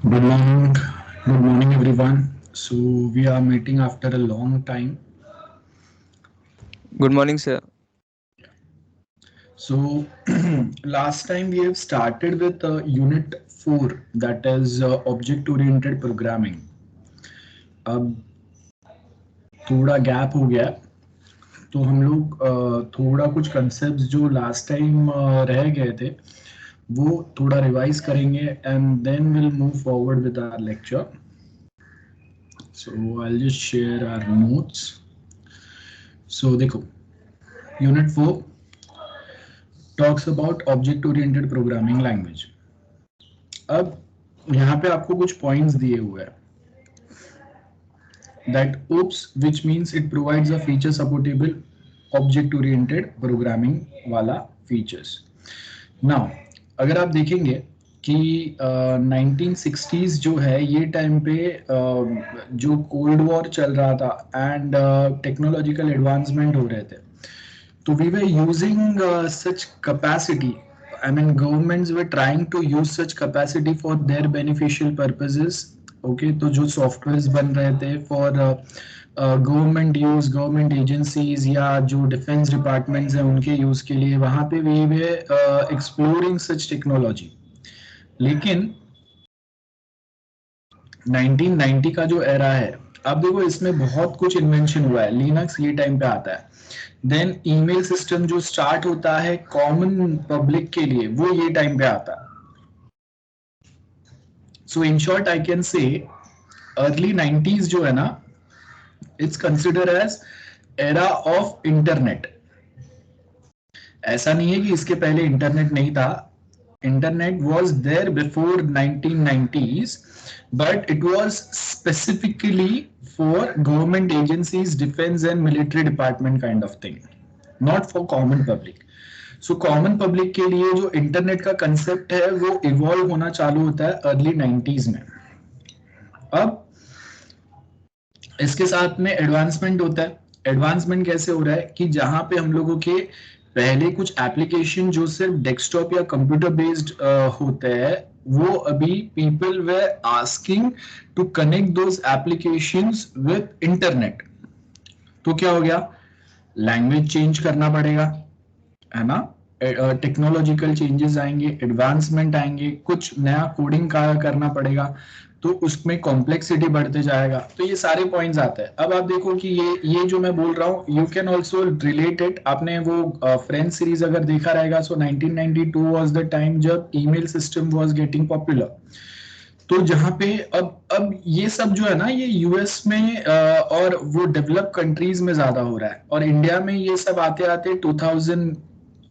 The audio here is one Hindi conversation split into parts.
Good morning, good morning everyone. So we are meeting after a long time. Good morning, sir. So last time we have started with unit 4, that is object oriented programming. अब थोड़ा गैप हो गया, तो हम लोग थोड़ा कुछ कंसेप्ट्स जो लास्ट टाइम रह गए थे वो थोड़ा रिवाइज करेंगे and then will move forward with our lecture. So I will just share our notes. So देखो, unit 4 talks about object oriented programming language. अब यहाँ पे आपको कुछ पॉइंट्स दिए हुए हैं. That OOPs which means it provides a feature supportable object oriented programming वाला फीचर्स. नाउ अगर आप देखेंगे कि 1960s जो है ये टाइम पे जो कोल्ड वॉर चल रहा था एंड टेक्नोलॉजिकल एडवांसमेंट हो रहे थे, so we were using such capacity. I mean, governments were trying to use such capacity for their beneficial purposes. Okay, तो जो सॉफ्टवेयर्स बन रहे थे for government use, government agencies या जो डिफेंस डिपार्टमेंट्स हैं उनके यूज के लिए, वहां पे we were exploring such technology. लेकिन 1990 का जो एरा है, अब देखो इसमें बहुत कुछ इन्वेंशन हुआ है. लिनक्स ये टाइम पे आता है. देन ईमेल सिस्टम जो स्टार्ट होता है कॉमन पब्लिक के लिए, वो ये टाइम पे आता है. So in short I can say early 90s जो है ना, it's consider as era of internet. ऐसा नहीं है कि इसके पहले इंटरनेट नहीं था. Internet was there before 1990s, but it was specifically for government agencies, defense and military department kind of thing, not for common public. So common public के लिए जो इंटरनेट का कंसेप्ट है वो इवॉल्व होना चालू होता है अर्ली 90s में. अब इसके साथ में एडवांसमेंट होता है. एडवांसमेंट कैसे हो रहा है कि जहां पे हम लोगों के पहले कुछ एप्लीकेशन जो सिर्फ डेस्कटॉप या कंप्यूटर बेस्ड होते हैं, वो अभी people were asking to connect those applications with internet. तो क्या हो गया, लैंग्वेज चेंज करना पड़ेगा, है ना. टेक्नोलॉजिकल चेंजेस आएंगे, एडवांसमेंट आएंगे, कुछ नया कोडिंग का करना पड़ेगा, तो उसमें कॉम्प्लेक्सिटी बढ़ते जाएगा. तो ये सारे पॉइंट्स आते हैं. अब आप देखो कि ये जो मैं बोल रहा हूँ, you can also relate it. आपने वो फ्रेंड्स सीरीज अगर देखा रहेगा, सो 1992 वाज द टाइम जब email system was getting popular. तो जहां पे अब ये सब जो है ना, ये यूएस में और वो डेवलप कंट्रीज में ज्यादा हो रहा है, और इंडिया में ये सब आते आते 2000,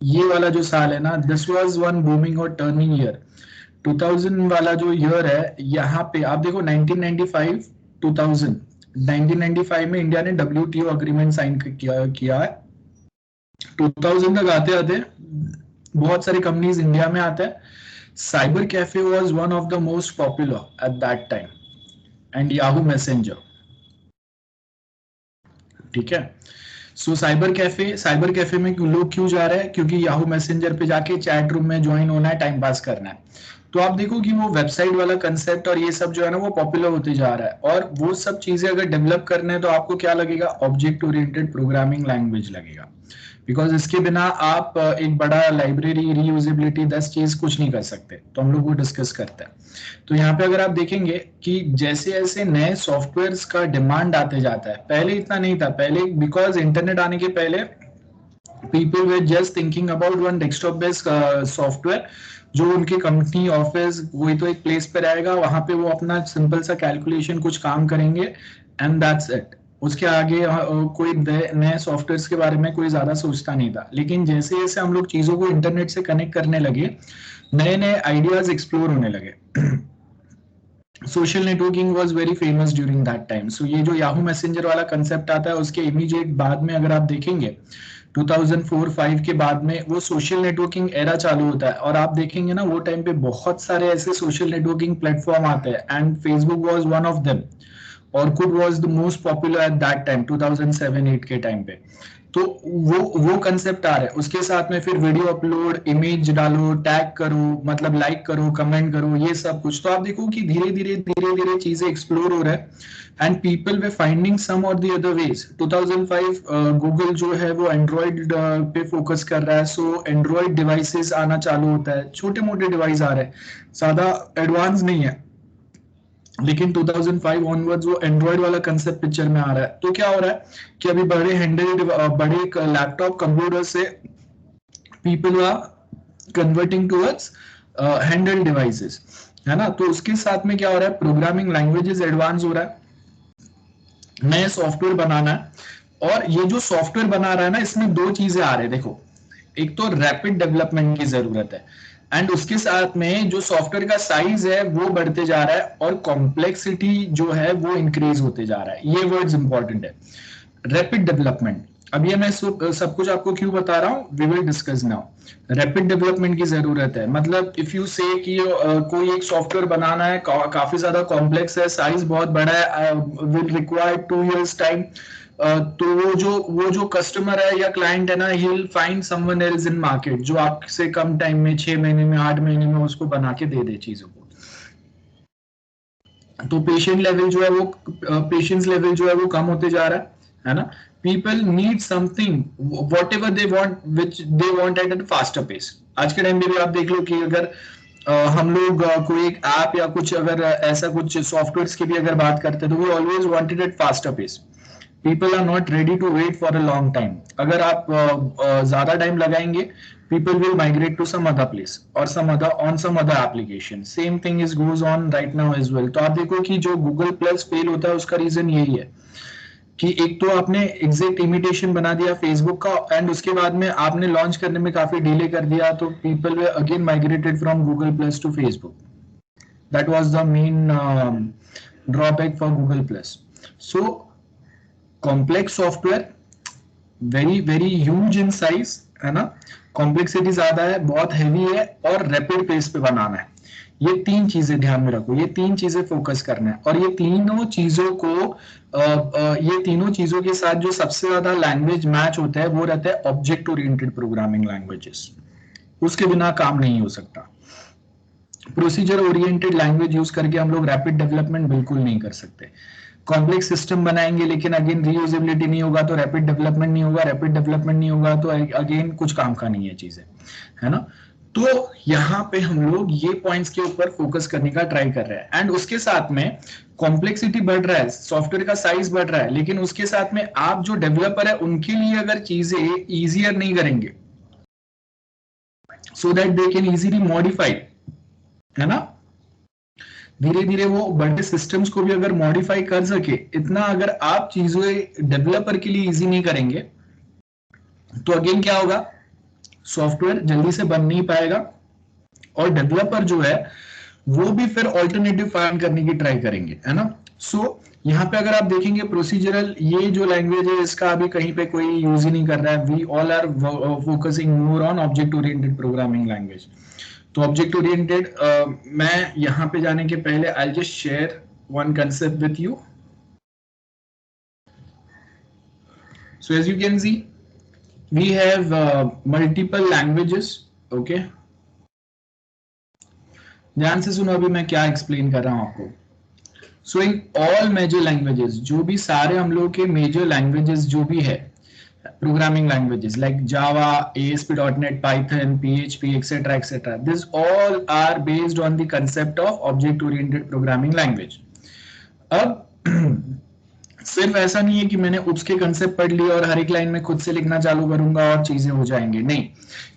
ये वाला जो साल है ना, दिस वाज वन बूमिंग और टर्निंग ईयर. 2000 वाला जो ईयर है, यहाँ पे आप देखो 1995 2000, 1995 में इंडिया ने WTO अग्रीमेंट साइन किया है. 2000 तक आते आते बहुत सारी कंपनीज इंडिया में आते हैं. Cyber cafe was one of the most popular at that time, and Yahoo messenger. ठीक है. सो साइबर कैफे में लोग क्यों जा रहे हैं, क्योंकि याहू मैसेंजर पे जाके चैट रूम में ज्वाइन होना है, टाइम पास करना है. तो आप देखो कि वो वेबसाइट वाला कंसेप्ट और ये सब जो है ना, वो पॉपुलर होते जा रहा है. और वो सब चीजें अगर डेवलप करने हैं तो आपको क्या लगेगा, ऑब्जेक्ट ओरिएंटेड प्रोग्रामिंग लैंग्वेज लगेगा. बिकॉज इसके बिना आप एक बड़ा लाइब्रेरी, रीयूजेबिलिटी, 10 चीज कुछ नहीं कर सकते. तो हम लोग वो डिस्कस करते हैं. तो यहाँ पे अगर आप देखेंगे कि जैसे जैसे नए सॉफ्टवेयर्स का डिमांड आते जाता है, पहले इतना नहीं था. पहले बिकॉज इंटरनेट आने के पहले people way just thinking about one desktop based software, जो उनकी कंपनी, ऑफिस, वही तो एक प्लेस पे रहेगा, वहां पे वो अपना सिंपल सा कैलकुलेशन कुछ काम करेंगे एंड दैट्स इट. उसके आगे कोई नए सॉफ्टवेयर के बारे में कोई ज्यादा सोचता नहीं था. लेकिन जैसे जैसे हम लोग चीजों को इंटरनेट से कनेक्ट करने लगे, नए नए आइडियाज एक्सप्लोर होने लगे. Social networking was very famous during that time. So ये जो याहू मैसेंजर वाला कंसेप्ट आता है, उसके इमीडिएट बाद में अगर आप देखेंगे 2004-5 के बाद में वो सोशल नेटवर्किंग एरा चालू होता है. और आप देखेंगे ना, वो टाइम पे बहुत सारे ऐसे सोशल नेटवर्किंग प्लेटफॉर्म आते हैं, and Facebook was one of them. Orkut was the most popular at that time, 2007-8 के टाइम पे. तो वो कंसेप्ट आ रहा है। उसके साथ में फिर वीडियो अपलोड, इमेज डालो, टैग करो, मतलब लाइक करो, कमेंट करो, ये सब कुछ। तो आप देखो कि धीरे धीरे चीजें एक्सप्लोर हो रहा है एंड पीपल वे फाइंडिंग सम और द अदर वेज। 2005 गूगल जो है वो एंड्रॉइड पे फोकस कर रहा है, सो एंड्रॉइड डिवाइसेस आना चालू होता है, छोटे मोटे डिवाइस आ रहे हैं, ज्यादा एडवांस नहीं है, लेकिन 2005 ऑनवर्ड्स वो एंड्रॉइड वाला कंसेप्ट पिक्चर में आ रहा है। तो क्या हो रहा है कि अभी बड़े हैंडल, बड़े लैपटॉप कंप्यूटर से people are converting towards handheld devices, है ना। तो उसके साथ में क्या हो रहा है, प्रोग्रामिंग लैंग्वेजेस एडवांस हो रहा है, नए सॉफ्टवेयर बनाना है। और ये जो सॉफ्टवेयर बना रहा है ना, इसमें दो चीजें आ रही है, देखो। एक तो रैपिड डेवलपमेंट की जरूरत है, एंड उसके साथ में जो सॉफ्टवेयर का साइज है वो बढ़ते जा रहा है, और कॉम्प्लेक्सिटी जो है वो इंक्रीज होते जा रहा है। ये वर्ड्स इंपॉर्टेंट है, रैपिड डेवलपमेंट। अब ये मैं सब कुछ आपको क्यों बता रहा हूँ, we will discuss now. Rapid development की जरूरत है, मतलब इफ यू से कि कोई एक सॉफ्टवेयर बनाना है, काफी ज्यादा कॉम्प्लेक्स है, साइज बहुत बड़ा है, विल रिक्वायर 2 years टाइम, तो वो जो कस्टमर है या क्लाइंट है ना, he will find someone else in market जो आपसे कम टाइम में, 6 महीने में, 8 महीने में उसको बना के दे चीजों को। तो पेशेंट लेवल जो है वो, पेशेंस लेवल जो है वो कम होते जा रहा है ना। People need something whatever they want, which they want at a faster pace. आज के टाइम में भी आप देख लो कि अगर हम लोग कोई एक ऐप या कुछ, अगर ऐसा कुछ सॉफ्टवेयर की भी अगर बात करते हैं, तो we always wanted at faster pace. People are not ready to wait for a long time. अगर आप ज्यादा टाइम लगाएंगे, people will migrate to some other place or some other application. Same thing is goes on right now as well. तो आप देखो कि जो Google Plus फेल होता है, उसका रीजन यही है कि एक तो आपने एग्जैक्ट इमिटेशन बना दिया फेसबुक का, एंड उसके बाद में आपने लॉन्च करने में काफी डिले कर दिया, तो people way again migrated from Google plus two Facebook. That was the main drawback for Google plus. So complex software, very very huge in size, है ना, कॉम्प्लेक्सिटी ज्यादा है, बहुत हैवी है, और रैपिड पेस पे बनाना है। ये तीन चीजें ध्यान में रखो, ये तीन चीजें फोकस करना है। और ये तीनों चीजों को ये तीनों चीजों के साथ जो सबसे ज्यादा लैंग्वेज मैच होता है वो रहता है ऑब्जेक्ट ओरिएंटेड प्रोग्रामिंग लैंग्वेजेस। उसके बिना काम नहीं हो सकता। प्रोसीजर ओरिएंटेड लैंग्वेज यूज करके हम लोग रैपिड डेवलपमेंट बिल्कुल नहीं कर सकते। कॉम्प्लेक्स सिस्टम बनाएंगे लेकिन अगेन रीयूजेबिलिटी नहीं होगा तो रैपिड डेवलपमेंट नहीं होगा, रैपिड डेवलपमेंट नहीं होगा तो अगेन कुछ काम का नहीं है चीजें, है ना। तो यहाँ पे हम लोग ये पॉइंट्स के ऊपर फोकस करने का ट्राई कर रहे हैं। एंड उसके साथ में कॉम्प्लेक्सिटी बढ़ रहा है, सॉफ्टवेयर का साइज बढ़ रहा है, लेकिन उसके साथ में आप जो डेवलपर है उनके लिए अगर चीजें इजियर नहीं करेंगे, so that they can easily modify, है ना, धीरे धीरे वो बड़े सिस्टम्स को भी अगर मॉडिफाई कर सके, इतना अगर आप चीजें डेवलपर के लिए इजी नहीं करेंगे, तो अगेन क्या होगा, सॉफ्टवेयर जल्दी से बन नहीं पाएगा, और डेवलपर जो है वो भी फिर ऑल्टरनेटिव फाइंड करने की ट्राई करेंगे, है ना। सो यहाँ पे अगर आप देखेंगे प्रोसीजरल, ये जो लैंग्वेज है इसका अभी कहीं पे कोई यूज ही नहीं कर रहा है। We all are focusing more on object oriented programming language. तो ऑब्जेक्ट ओरिएंटेड, मैं यहाँ पे जाने के पहले I just share one concept with you. So as you can see we have multiple languages, okay. ध्यान से सुनो अभी मैं क्या एक्सप्लेन कर रहा हूं आपको। सो इन ऑल मेजर लैंग्वेजेस, जो भी सारे हम लोग के मेजर लैंग्वेजेस जो भी है, programming languages like Java, ASP.NET, Python, PHP, etc., etc. These all are based on the concept of object-oriented programming language. अब सिर्फ ऐसा नहीं है कि मैंने उसके कंसेप्ट पढ़ लिए और हर एक लाइन में खुद से लिखना चालू करूंगा और चीजें हो जाएंगे, नहीं।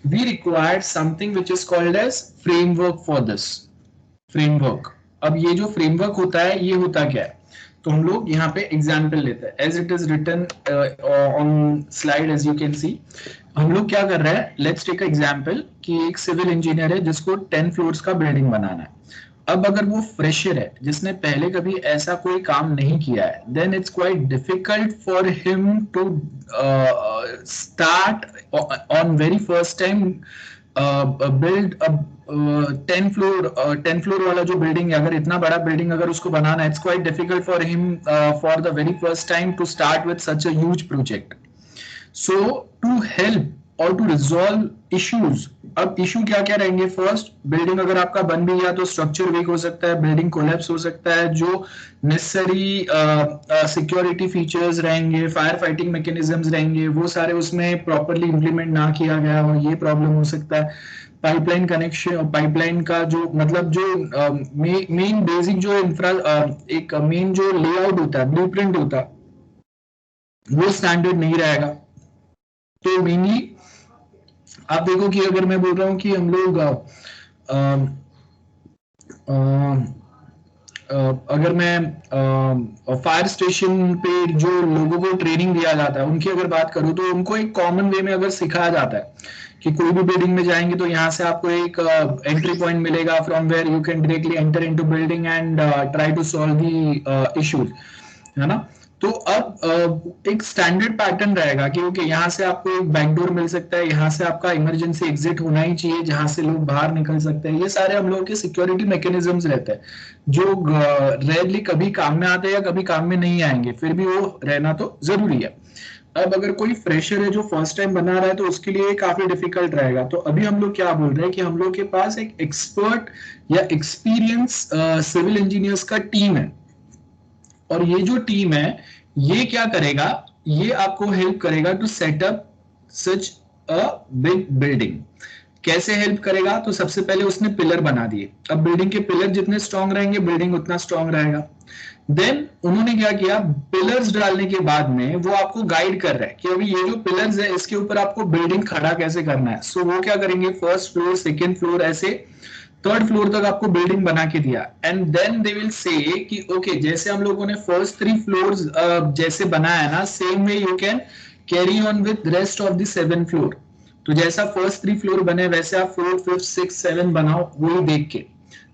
We require something which is called as framework for this. Framework. अब ये जो फ्रेमवर्क होता है, ये होता क्या है, तो हम लोग यहाँ पे एग्जाम्पल लेते हैं, as it is written on slide, as you can see. हम लोग क्या कर रहे हैं, लेट्स टेक एग्जाम्पल कि एक सिविल इंजीनियर है जिसको 10 फ्लोर्स का बिल्डिंग बनाना है। अब अगर वो फ्रेशर है जिसने पहले कभी ऐसा कोई काम नहीं किया है, then it's quite difficult for him to start on very first time build 10 floor वाला जो बिल्डिंग है, अगर इतना बड़ा बिल्डिंग अगर उसको बनाना है, it's quite difficult for him for the very first time to start with such a huge project. So to help और टू रिजॉल्व इश्यूज, अब इशू क्या क्या रहेंगे? फर्स्ट, बिल्डिंग अगर आपका बन भी गया तो स्ट्रक्चर वीक हो सकता है, बिल्डिंग कोलैप्स हो सकता है, जो नेसेसरी सिक्योरिटी फीचर्स रहेंगे, फायर फाइटिंग मैकेनिज्म्स रहेंगे, वो सारे उसमें प्रॉपरली इंप्लीमेंट ना किया गया हो, ये प्रॉब्लम हो सकता है। पाइपलाइन कनेक्शन, पाइपलाइन का जो मतलब जो मेन बेसिक जो इंफ्रा एक मेन जो लेआउट होता है, ब्लूप्रिंट होता है, वो स्टैंडर्ड नहीं रहेगा। तो मेनली आप देखो कि अगर मैं बोल रहा हूँ कि हम लोग अगर मैं फायर स्टेशन पे जो लोगों को ट्रेनिंग दिया जाता है उनकी अगर बात करूँ, तो उनको एक कॉमन वे में अगर सिखाया जाता है कि कोई भी बिल्डिंग में जाएंगे तो यहाँ से आपको एक एंट्री पॉइंट मिलेगा from where you can directly enter into building and try to solve the issues, है ना। तो अब एक स्टैंडर्ड पैटर्न रहेगा कि ओके यहाँ से आपको एक बैकडोर मिल सकता है, यहाँ से आपका इमरजेंसी एग्जिट होना ही चाहिए जहां से लोग बाहर निकल सकते हैं। ये सारे हम लोगों के सिक्योरिटी मैकेनिज्म्स रहते हैं जो रेयरली कभी काम में आते हैं या कभी काम में नहीं आएंगे, फिर भी वो रहना तो जरूरी है। अब अगर कोई फ्रेशर है जो फर्स्ट टाइम बना रहा है तो उसके लिए काफी डिफिकल्ट रहेगा। तो अभी हम लोग क्या बोल रहे हैं कि हम लोग के पास एक एक्सपर्ट या एक्सपीरियंस सिविल इंजीनियर्स का टीम है, और ये जो टीम है ये क्या करेगा, ये आपको हेल्प करेगा to set up such a big building. कैसे हेल्प करेगा? तो सबसे पहले उसने पिलर बना दिए। अब बिल्डिंग के पिलर जितने स्ट्रांग रहेंगे बिल्डिंग उतना स्ट्रांग रहेगा। देन उन्होंने क्या किया, पिलर्स डालने के बाद में वो आपको गाइड कर रहा है कि अभी ये जो पिलर्स है इसके ऊपर आपको बिल्डिंग खड़ा कैसे करना है। सो वो क्या करेंगे, फर्स्ट फ्लोर, सेकेंड फ्लोर, ऐसे थर्ड फ्लोर तक आपको बिल्डिंग बना के दिया, and then they will say कि ओके जैसे हम लोगों ने फर्स्ट 3 फ्लोर्स जैसे बनाया ना, same way you can carry on with rest of the 7 floor. तो जैसा फर्स्ट 3 फ्लोर बने वैसे आप 4, 5, 6, 7 बनाओ, वही देख के।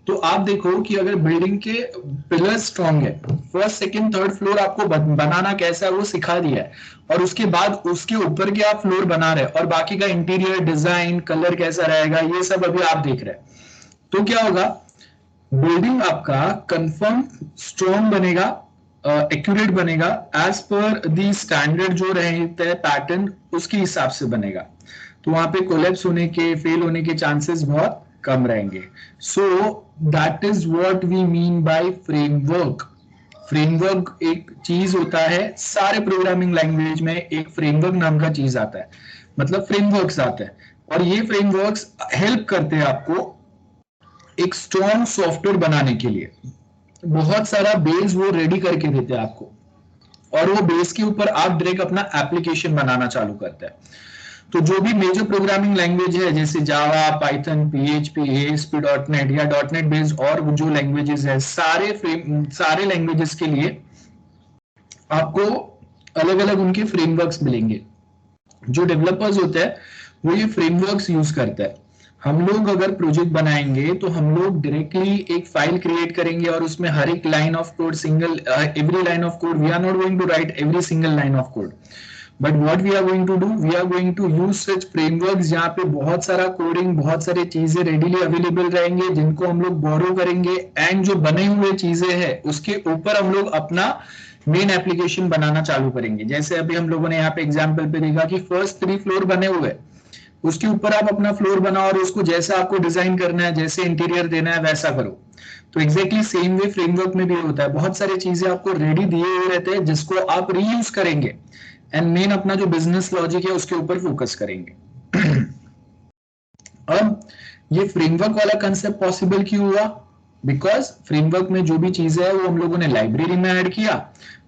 तो आप देखो कि अगर बिल्डिंग के पिलर स्ट्रॉन्ग है, फर्स्ट सेकंड थर्ड फ्लोर आपको बनाना कैसा है वो सिखा दिया है, और उसके बाद उसके ऊपर के आप फ्लोर बना रहे हैं, और बाकी का इंटीरियर डिजाइन कलर कैसा रहेगा ये सब अभी आप देख रहे हैं। तो क्या होगा, बिल्डिंग आपका कंफर्म स्ट्रॉन्ग बनेगा, एक्यूरेट बनेगा, एज पर दी स्टैंडर्ड जो रहते हैं पैटर्न उसके हिसाब से बनेगा। तो वहां पे कोलैप्स होने के, फेल होने के चांसेस बहुत कम रहेंगे। So that is what we mean by framework. Framework एक चीज होता है, सारे प्रोग्रामिंग लैंग्वेज में एक फ्रेमवर्क नाम का चीज आता है, मतलब फ्रेमवर्क्स आते हैं, और ये फ्रेमवर्क्स हेल्प करते हैं आपको एक स्ट्रॉन्ग सॉफ्टवेयर बनाने के लिए। बहुत सारा बेस वो रेडी करके देते हैं आपको, और वो बेस के ऊपर आप डायरेक्ट अपना एप्लीकेशन बनाना चालू करते हैं। तो जो भी मेजर प्रोग्रामिंग लैंग्वेज है जैसे जावा, पाइथन, पीएचपी, एएसपी, डॉटनेट या डॉटनेट बेस्ड और जो लैंग्वेजेस है, सारे लैंग्वेजेस के लिए आपको अलग अलग उनके फ्रेमवर्क्स मिलेंगे। जो डेवलपर्स होते हैं वो ये फ्रेमवर्क्स यूज करते हैं। हम लोग अगर प्रोजेक्ट बनाएंगे तो हम लोग डायरेक्टली एक फाइल क्रिएट करेंगे, और उसमें हर एक line of code, single every line of code, we are not going to write every single line of code, but what we are going to do, we are going to use such frameworks जहाँ पे बहुत सारा कोडिंग, बहुत सारी चीजें रेडीली अवेलेबल रहेंगे जिनको हम लोग बोरो करेंगे, एंड जो बने हुए चीजें हैं उसके ऊपर हम लोग अपना मेन एप्लीकेशन बनाना चालू करेंगे। जैसे अभी हम लोगों ने यहाँ पे एग्जाम्पल पे देखा कि फर्स्ट 3 फ्लोर बने हुए, उसके ऊपर आप अपना फ्लोर बनाओ और उसको जैसा आपको डिजाइन करना है, जैसे इंटीरियर देना है वैसा करो। तो एग्जैक्टली सेम वे फ्रेमवर्क में भी होता है, बहुत सारी चीजें आपको रेडी दिए हुए रहते हैं जिसको आप रीयूज करेंगे, एंड मेन अपना जो बिजनेस लॉजिक है उसके ऊपर फोकस करेंगे। अब ये फ्रेमवर्क वाला कंसेप्ट पॉसिबल क्यों हुआ? बिकॉज फ्रेमवर्क में जो भी चीजें है वो हम लोगों ने लाइब्रेरी में ऐड किया।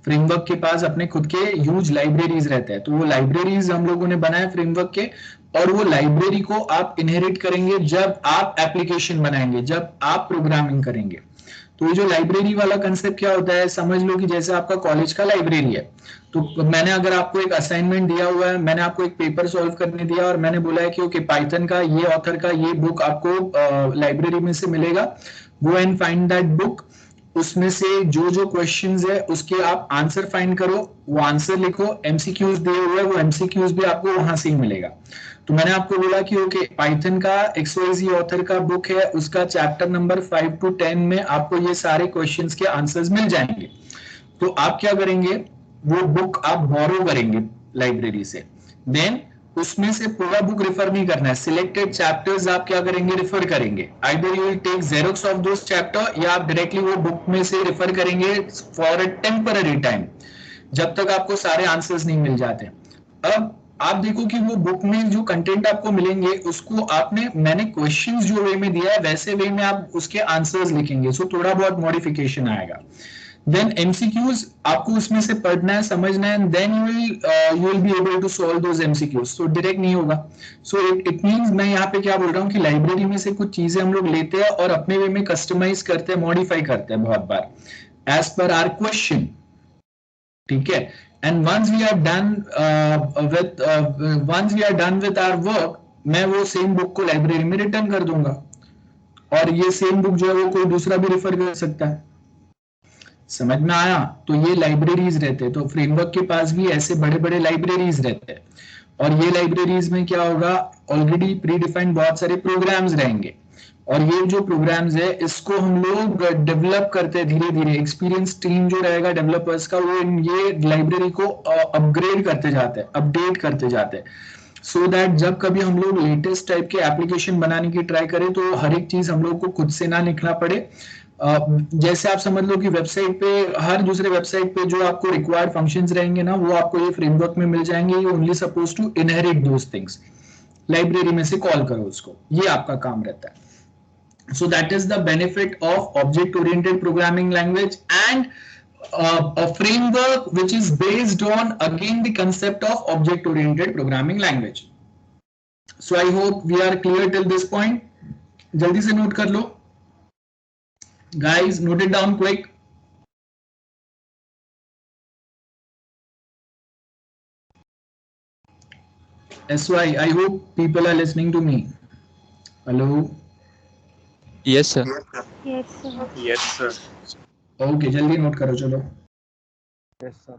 फ्रेमवर्क के पास अपने खुद के ह्यूज लाइब्रेरीज रहते हैं, तो वो लाइब्रेरीज हम लोगों ने बनाए फ्रेमवर्क के, और वो लाइब्रेरी को आप इनहेरिट करेंगे जब आप एप्लीकेशन बनाएंगे, जब आप प्रोग्रामिंग करेंगे। तो ये जो लाइब्रेरी वाला कंसेप्ट क्या होता है, समझ लो कि जैसे आपका कॉलेज का लाइब्रेरी है, तो मैंने अगर आपको एक असाइनमेंट दिया हुआ है, मैंने आपको एक पेपर सॉल्व करने दिया और मैंने बोला है कि ओके पाइथन का ये ऑथर का ये बुक आपको लाइब्रेरी में से मिलेगा, go and find that book, उसमें से जो जो क्वेश्चंस है उसके आप आंसर फाइंड करो, वो आंसर लिखो, एमसीक्यूज दिए हुए वो एमसीक्यूज भी आपको वहां से ही मिलेगा। तो मैंने आपको बोला कि ओके पाइथन का XYZ ऑथर का बुक है, उसका चैप्टर नंबर 5 to 10 में आपको ये सारे क्वेश्चंस के आंसर्स मिल जाएंगे। तो आप क्या करेंगे, वो बुक आप बोरो करेंगे लाइब्रेरी से, देन उसमें से पूरा बुक रेफर नहीं करना है, सिलेक्टेड चैप्टर्स आप क्या करेंगे, रेफर करेंगे। Either you will take xerox of those chapter या आप डायरेक्टली वो बुक में से रेफर करेंगे फॉर अ टेम्पररी टाइम, जब तक आपको सारे आंसर्स नहीं मिल जाते। अब आप देखो कि वो बुक में जो कंटेंट आपको मिलेंगे उसको आपने, मैंने क्वेश्चंस जो वे में दिया है वैसे वे में आप उसके आंसर्स लिखेंगे, सो थोड़ा बहुत मॉडिफिकेशन आएगा। देन एमसीक्यूज आपको उसमें से पढ़ना है, समझना है, then you will be able to solve those MCQs, so direct नहीं होगा। सो इट मींस मैं यहाँ पे क्या बोल रहा हूँ कि लाइब्रेरी में से कुछ चीजें हम लोग लेते हैं और अपने वे में कस्टमाइज करते हैं, मॉडिफाई करते हैं बहुत बार एज पर आवर क्वेश्चन, ठीक है। And once we are done with our work, मैं वो सेम बुक को लाइब्रेरी में रिटर्न कर दूंगा और ये सेम बुक जो है वो कोई दूसरा भी रेफर कर सकता है। समझ में आया? तो ये लाइब्रेरीज रहते हैं, तो फ्रेमवर्क के पास भी ऐसे बड़े बड़े लाइब्रेरीज रहते हैं और ये लाइब्रेरीज में क्या होगा, ऑलरेडी प्री डिफाइंड बहुत सारे प्रोग्राम्स रहेंगे और ये जो प्रोग्राम्स है इसको हम लोग डेवलप करते हैं धीरे धीरे। एक्सपीरियंस टीम जो रहेगा डेवलपर्स का, वो ये लाइब्रेरी को अपग्रेड करते जाते हैं, अपडेट करते जाते हैं, सो दैट जब कभी हम लोग लेटेस्ट टाइप के एप्लीकेशन बनाने की ट्राई करें तो हर एक चीज हम लोग को खुद से ना लिखना पड़े। जैसे आप समझ लो कि वेबसाइट पे, हर दूसरे वेबसाइट पे जो आपको रिक्वायर्ड फंक्शंस रहेंगे ना, वो आपको ये फ्रेमवर्क में मिल जाएंगे। You only suppose to inherit those things, library में से कॉल करो उसको, ये आपका काम रहता है। So that is the benefit of object-oriented programming language and a framework which is based on again the concept of object-oriented programming language. So I hope we are clear till this point. जल्दी से नोट कर लो, guys. Note it down quick. SY, I hope people are listening to me. Hello. Yes, sir. Yes, sir. Yes, sir. Okay, जल्दी नोट करो चलो। Yes, sir.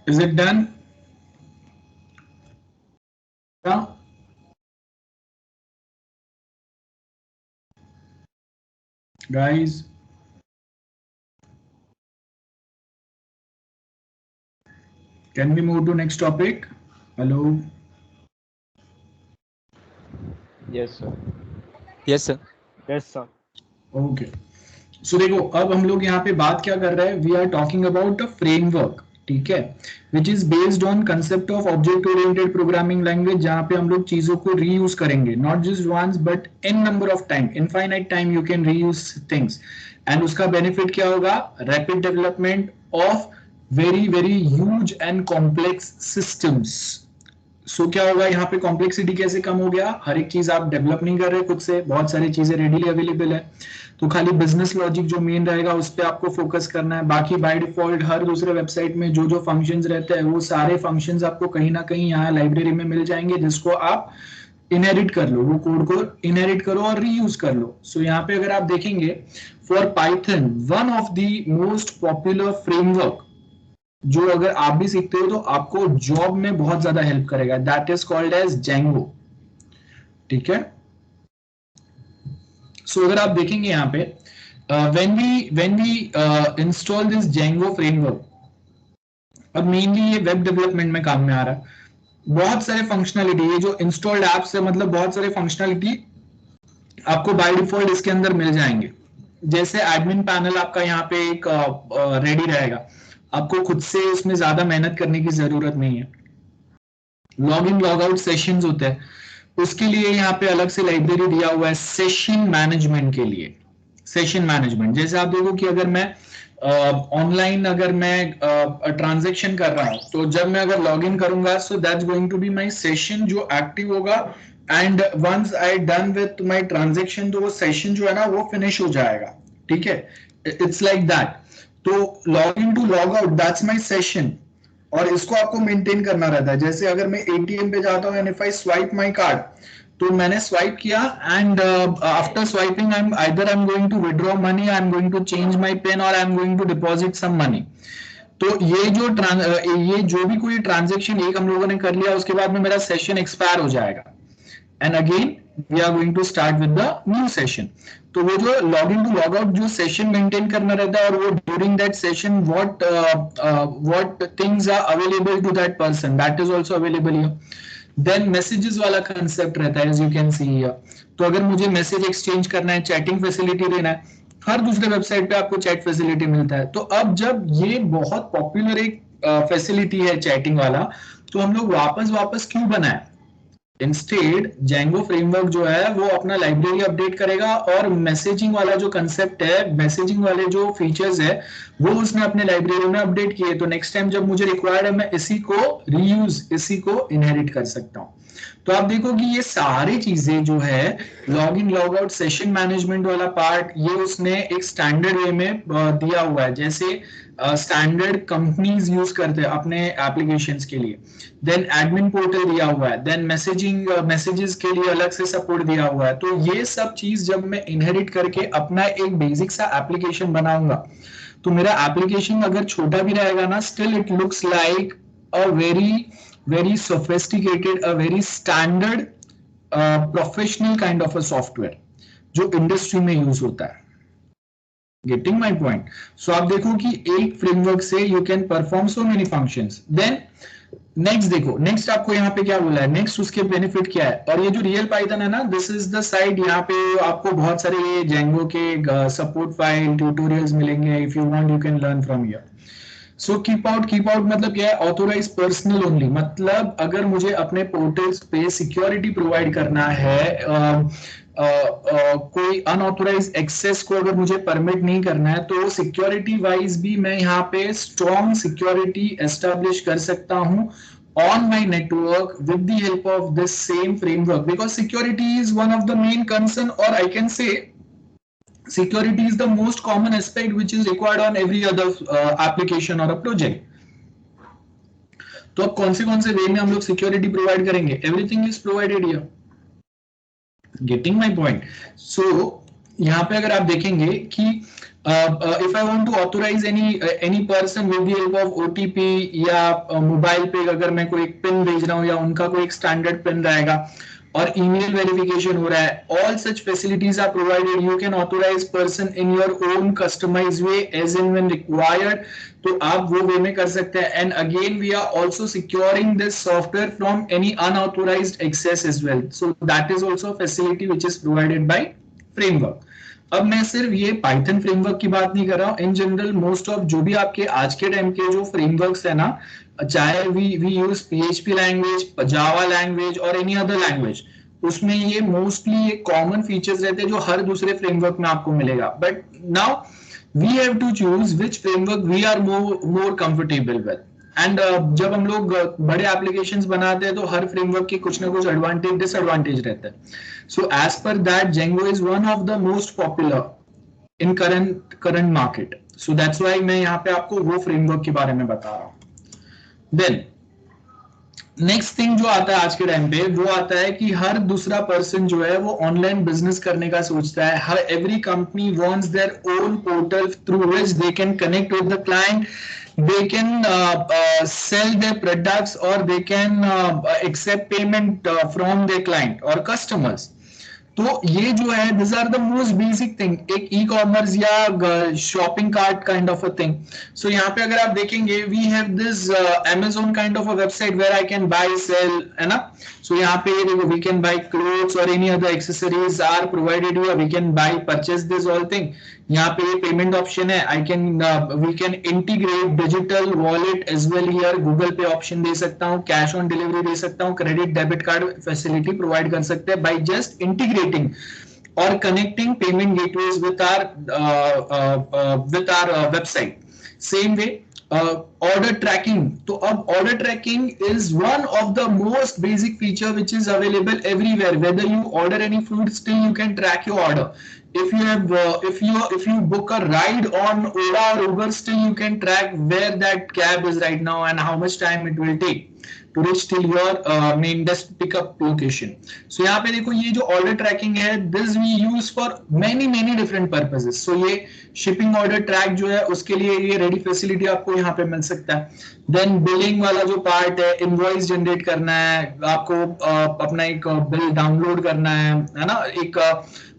Is it done? Yeah. Guys. Can we move to next topic? Hello. Yes, sir. Yes, sir. Yes, sir. Okay, so देखो अब हम लोग यहाँ पे बात क्या कर रहे हैं, we are talking about a framework, ठीक है, which is based on concept of object oriented programming language, जहाँ पे हम लोग चीजों को रीयूज करेंगे, not just once but in number of time, infinite time you can reuse things. And उसका बेनिफिट क्या होगा, rapid development of very very huge and complex systems. So क्या होगा यहाँ पे, कॉम्प्लेक्सिटी कैसे कम हो गया, हर एक चीज आप डेवलप नहीं कर रहे खुद से, बहुत सारी चीजें रेडीली अवेलेबल है, तो खाली बिजनेस लॉजिक जो मेन रहेगा उस पर आपको फोकस करना है। बाकी बाय डिफॉल्ट हर दूसरे वेबसाइट में जो जो फंक्शंस रहते हैं वो सारे फंक्शंस आपको कहीं ना कहीं यहाँ लाइब्रेरी में मिल जाएंगे, जिसको आप इनहेरिट कर लो, वो कोड को इनहेरिट करो और रीयूज कर लो। सो यहाँ पे अगर आप देखेंगे, for Python one of the most popular framework जो अगर आप भी सीखते हो तो आपको जॉब में बहुत ज्यादा हेल्प करेगा, that is called as Django, ठीक है। सो अगर आप देखेंगे यहाँ पे, when we install this Django framework, अब मेनली ये वेब डेवलपमेंट में काम में आ रहा है, बहुत सारे फंक्शनलिटी, ये जो इंस्टॉल्ड एप्स है मतलब बहुत सारे फंक्शनलिटी आपको बाय डिफॉल्ट इसके अंदर मिल जाएंगे। जैसे एडमिन पैनल आपका यहाँ पे एक रेडी रहेगा, आपको खुद से उसमें ज्यादा मेहनत करने की जरूरत नहीं है। Log in log out sessions होते हैं, उसके लिए यहाँ पे अलग से लाइब्रेरी दिया हुआ है सेशन मैनेजमेंट के लिए। सेशन मैनेजमेंट जैसे आप देखो कि अगर मैं ऑनलाइन अगर मैं ट्रांजैक्शन कर रहा हूं तो जब मैं अगर लॉग इन करूंगा, so that's going to be my session जो एक्टिव होगा, and once I done with my transaction तो वो सेशन जो है ना वो फिनिश हो जाएगा, ठीक है। It's like that. तो log in to log out that's my session, और इसको आपको मेंटेन करना रहता है। जैसे अगर मैं एटीएम पे जाता हूँ and if I swipe my card, तो मैंने स्वाइप किया and after swiping I am going to withdraw money, I am going to change my pin और I am going to deposit some money. तो ये जो भी कोई ट्रांजेक्शन एक हम लोगों ने कर लिया, उसके बाद में मेरा सेशन एक्सपायर हो जाएगा and again we are going to start with the new session. तो वो जो log in to log out जो सेशन मेंटेन करना रहता है, और वो during that session what things are available to that person, that is also available here. Then messages वाला कंसेप्ट रहता है, as you can see here. तो अगर मुझे मैसेज एक्सचेंज करना है, चैटिंग फैसिलिटी देना है, हर दूसरे वेबसाइट पे आपको चैट फैसिलिटी मिलता है। तो अब जब ये बहुत पॉपुलर एक फैसिलिटी है चैटिंग वाला, तो हम लोग वापस क्यों बनाए? इंस्टेड Django फ्रेमवर्क जो है वो अपना लाइब्रेरी अपडेट करेगा, और मैसेजिंग वाला जो कंसेप्ट है, मैसेजिंग वाले जो फीचर्स है, वो उसने अपने लाइब्रेरी में अपडेट किए। तो नेक्स्ट टाइम जब मुझे रिक्वायर्ड है, मैं इसी को रीयूज, इसी को इनहेरिट कर सकता हूँ। तो आप देखो कि ये सारी चीजें जो है, log in log out session management वाला पार्ट, ये उसने एक स्टैंडर्ड वे में दिया हुआ है, जैसे स्टैंडर्ड कंपनीज यूज करते हैं अपने एप्लीकेशंस के लिए। देन एडमिन पोर्टल दिया हुआ है, देन मैसेजेस के लिए अलग से सपोर्ट दिया हुआ है। तो ये सब चीज जब मैं इनहेरिट करके अपना एक बेसिक सा एप्लीकेशन बनाऊंगा, तो मेरा एप्लीकेशन अगर छोटा भी रहेगा ना, still it looks like a very sophisticated, a very standard professional kind of a software जो इंडस्ट्री में यूज होता है। Getting my point? सो आप देखो कि एक फ्रेमवर्क से you can perform so many functions. Then next देखो, नेक्स्ट आपको यहाँ पे क्या बोला है, नेक्स्ट उसके बेनिफिट क्या है। और ये जो रियल पाइथन है ना, दिस इज द साइड, यहाँ पे आपको बहुत सारे Django के सपोर्ट फाइल ट्यूटोरियल्स मिलेंगे। If you want you can learn from here. So keep out मतलब क्या है? ऑथोराइज पर्सनल ओनली, मतलब अगर मुझे अपने पोर्टल्स पे सिक्योरिटी प्रोवाइड करना है, कोई अनऑथोराइज एक्सेस को अगर मुझे परमिट नहीं करना है, तो सिक्योरिटी वाइज भी मैं यहाँ पे स्ट्रॉन्ग सिक्योरिटी एस्टेब्लिश कर सकता हूँ on my network with the help of this same framework, because security is one of the main concern, or I can say security is the most common aspect which is required on every other application or a project. तो अब कौन से वे में हम लोग सिक्योरिटी प्रोवाइड करेंगे? Everything is provided here. Getting my point? So यहाँ पे अगर आप देखेंगे कि if I want to authorize any person with the help of OTP या मोबाइल पे अगर मैं कोई पिन भेज रहा हूँ, या उनका कोई एक स्टैंडर्ड पिन रहेगा, और ईमेल वेरिफिकेशन हो रहा है, all such facilities are provided. You can authorise person in your own customise way as and when required. तो आप वो वे में कर सकते हैं। And again we are also securing this software from any unauthorised access as well. So that is also facility which is provided by framework. अब मैं सिर्फ ये पाइथन फ्रेमवर्क की बात नहीं कर रहा हूं, इन जनरल मोस्ट ऑफ जो भी आपके आज के टाइम के जो फ्रेमवर्क्स है ना, चाहे we use PHP language, Java language और एनी अदर लैंग्वेज, उसमें ये मोस्टली ये कॉमन फीचर्स रहते हैं जो हर दूसरे फ्रेमवर्क में आपको मिलेगा। But now we have to choose which framework we are more comfortable with. And जब हम लोग बड़े एप्लीकेशंस बनाते हैं, तो हर फ्रेमवर्क के कुछ ना कुछ एडवांटेज डिसएडवांटेज रहता है। So as per that Django is one of the most popular in current market. So that's why मैं यहाँ पे आपको वो फ्रेमवर्क के बारे में बता रहा हूँ। देन नेक्स्ट थिंग जो आता है आज के टाइम पे, वो आता है कि हर दूसरा पर्सन जो है वो ऑनलाइन बिजनेस करने का सोचता है। हर every company wants their own portal through which they can connect with the client, they can sell their products, or they can accept payment from their client or customers. तो ये जो है, this are the most basic thing, एक ई कॉमर्स या shopping cart kind of a thing. So यहाँ पे अगर आप देखेंगे, we have this Amazon kind of a website where I can buy sell, है ना। सो यहाँ पे देखो, वी कैन बाय क्लोथ्स और any other accessories are provided here, we can buy purchase this all thing. यहाँ पे पेमेंट ऑप्शन है, we can integrate digital wallet as well here, Google Pay option दे सकता हूँ, कैश ऑन डिलीवरी दे सकता हूँ, credit debit card facility provide कर सकते हैं बाय जस्ट इंटीग्रेटिंग और connecting payment gateways with our website. Same way order tracking. तो अब order tracking is one of the most basic feature which is available everywhere. Whether you order any food, still you can track your order. If you have if you book a ride on Ola or Uber, still you can track where that cab is right now and how much time it will take to reach till your main desk pickup location. So यहाँ पे देखो ये जो order tracking है, this we use for many different purposes. So ये shipping order track जो है उसके लिए ये ready facility आपको यहाँ पे मिल सकता है. Then billing वाला जो part है, invoice generate करना है, आपको अपना एक bill download करना है ना, एक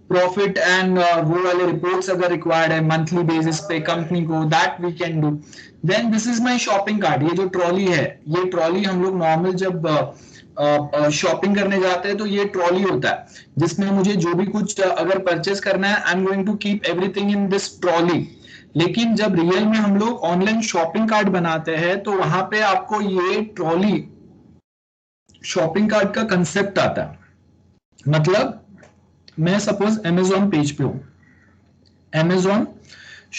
प्रॉफिट एंड वो वाले रिपोर्ट्स अगर रिक्वायर्ड है मंथली बेसिस पे कंपनी को, that we can do. Then this is my shopping cart. ये जो ट्रॉली है, ये ट्रॉली हम लोग नॉर्मल जब शॉपिंग करने जाते हैं तो ये ट्रॉली होता है जिसमें मुझे जो भी कुछ अगर परचेस करना है, I am going to keep everything in this trolley. लेकिन जब रियल में हम लोग ऑनलाइन शॉपिंग कार्ट बनाते हैं तो वहां पे आपको ये ट्रॉली शॉपिंग कार्ट का कंसेप्ट आता है. मतलब मैं सपोज Amazon पेज पे हूं, Amazon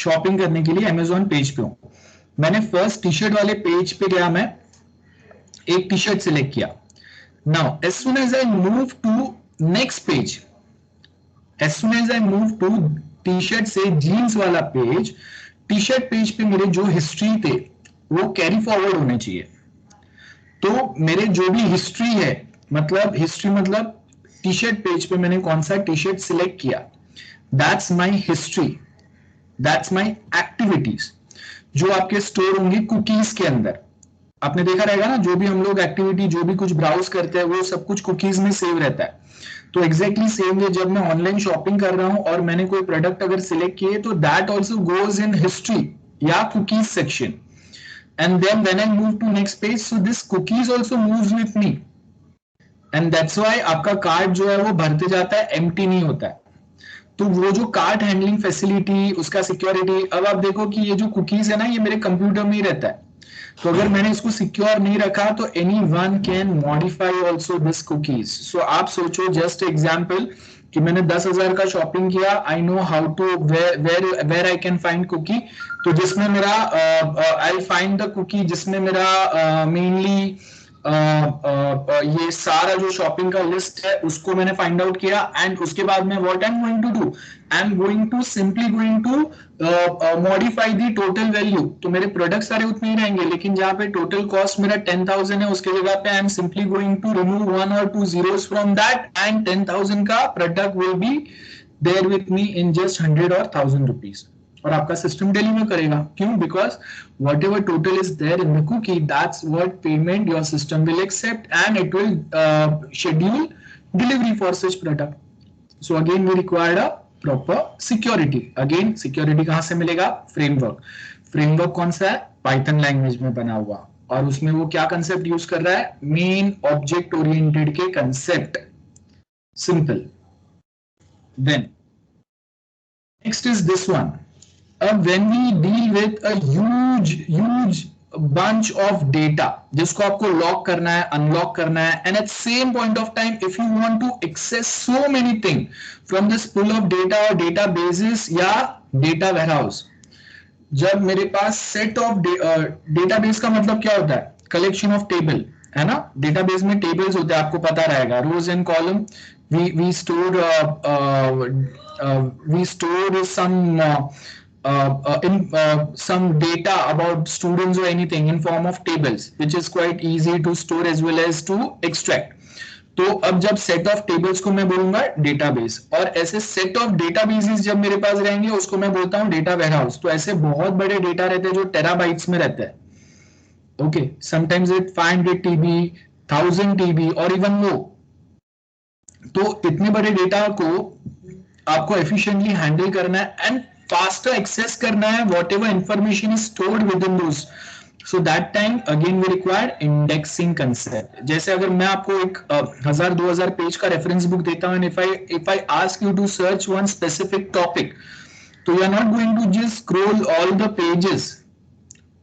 शॉपिंग करने के लिए Amazon पेज पे हूं. मैंने फर्स्ट टी शर्ट वाले पेज पे गया, मैं एक टी शर्ट सिलेक्ट किया. Now as soon as I move to next page, as soon as I move to T shirt से जीन्स वाला पेज, टी शर्ट पेज पे मेरे जो हिस्ट्री थे वो कैरी फॉरवर्ड होने चाहिए. तो मेरे जो भी हिस्ट्री है, मतलब हिस्ट्री मतलब टी शर्ट पेज पे मैंने कौन सा टी शर्ट सिलेक्ट किया, that's my history, that's my activities जो आपके स्टोर होंगी कुकीज के अंदर. आपने देखा रहेगा ना, जो भी हम लोग एक्टिविटी जो भी कुछ ब्राउज करते हैं वो सब कुछ कुकीज में सेव रहता है. तो एग्जैक्टली सेम वे जब मैं ऑनलाइन शॉपिंग कर रहा हूं और मैंने कोई प्रोडक्ट अगर सिलेक्ट किए तो that also goes in history या cookies section. And then when I move to next page, so this cookies also moves with me. And that's why आपका कार्ड जो है वो भरते जाता है, एम्प्टी नहीं होता है. तो वो जो कार्ड हैंडलिंग फैसिलिटी, उसका सिक्योरिटी, अब आप देखो कि ये जो कुकीज है ना, ये मेरे कंप्यूटर में ही रहता है. तो अगर मैंने इसको सिक्योर नहीं रखा तो anyone can modify also this cookies. So आप सोचो, जस्ट एग्जाम्पल कि मैंने 10,000 का शॉपिंग किया, I know how to where I can find cookie. तो जिसमें मेरा आई फाइंड द कुकी जिसमें मेरा मेनली ये सारा जो शॉपिंग का लिस्ट है उसको मैंने फाइंड आउट किया. एंड उसके बाद में what I am going to do, I am going to simply going to modify the total value. तो मेरे प्रोडक्ट सारे उतने ही रहेंगे, लेकिन जहां पे टोटल कॉस्ट मेरा 10,000 है उसके जगह पे I am simply going to remove 1 or 2 zeros from that and 10,000 का product will be there with me in just 100 or 1,000 rupees. और आपका सिस्टम डिलीवर करेगा. क्यों? Because whatever total is there in the cookie, that's what payment your system will accept and it will schedule delivery for such product. So again we required a proper security. Again security कहां से मिलेगा? फ्रेमवर्क. फ्रेमवर्क कौन सा है? पाइथन लैंग्वेज में बना हुआ. और उसमें वो क्या कंसेप्ट यूज कर रहा है? मेन ऑब्जेक्ट ओरिएंटेड के concept. Simple. Then next is this one. When we deal with a huge bunch of data जिसको आपको लॉक करना है, अनलॉक करना है, and at same point of time if you want to access so many things from this pool of data or databases या data warehouse. जब मेरे पास set of database का मतलब क्या होता है? collection of table है ना. database में tables होते हैं, आपको पता रहेगा, rows and column. we store some some data about students or anything in form of tables, which is quite easy to store as well as to extract. तो अब जब सेट ऑफ टेबल्स को मैं बोलूंगा डेटाबेस, और ऐसे सेट ऑफ डेटाबेसेस जब मेरे पास रहेंगे उसको मैं बोलता हूँ डेटा वेयरहाउस. तो ऐसे बहुत बड़े डेटा रहते हैं जो टेराबाइट्स में रहते हैं. Okay, sometimes it 500 TB, 1000 TB और इवन वो. तो इतने बड़े डेटा को आपको एफिशिएंटली हैंडल करना है एंड faster access करना है whatever information is stored within those. So that time again we require indexing concept. जैसे अगर मैं आपको एक 1000-2000 पेज का रेफरेंस बुक देता हूं, if I ask you to search one specific topic, तो you are not going to just scroll all the pages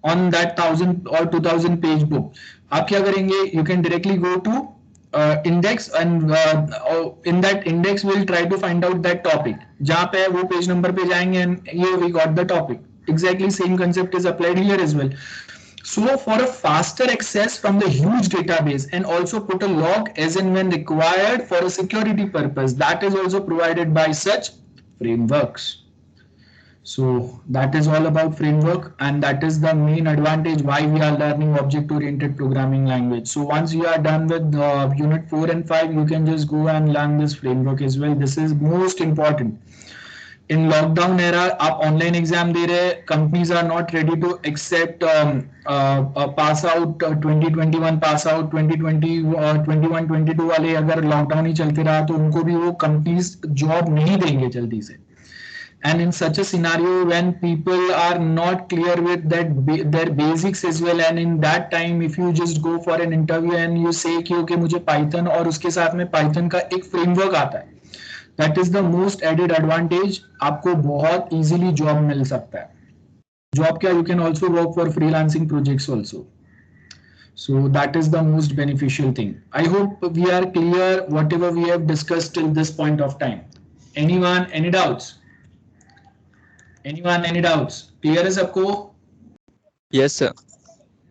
on that 1000 or 2000 page book. आप क्या करेंगे? You can directly go to index and in that index we'll try to find out that topic. जहां पे वो पेज नंबर पे जाएंगे and here we got the topic. Exactly same concept is applied here as well. So for a faster access from the huge database and also put a lock as and when required for a security purpose, that is also provided by such frameworks. So that is all about framework, and that is the main advantage why we are learning object oriented programming language. So once you are done with unit 4 and 5, you can just go and learn this framework as well. This is most important. In lockdown era आप online exam दे रहे, companies are not ready to accept pass out 2021 pass out 2020 21 22 वाले अगर lockdown ही चलते रहा तो उनको भी वो companies job नहीं देंगे जल्दी से. And in such a scenario, when people are not clear with their basics as well, and in that time if you just go for an interview and you say कि okay मुझे Python और उसके साथ में Python का एक framework आता है, that is the most added advantage. आपको बहुत easily job मिल सकता है. Job क्या, you can also work for freelancing projects also. So that is the most beneficial thing. I hope we are clear whatever we have discussed till this point of time. Anyone, any doubts? Anyone, any doubts? Clear है सबको? Yes, sir.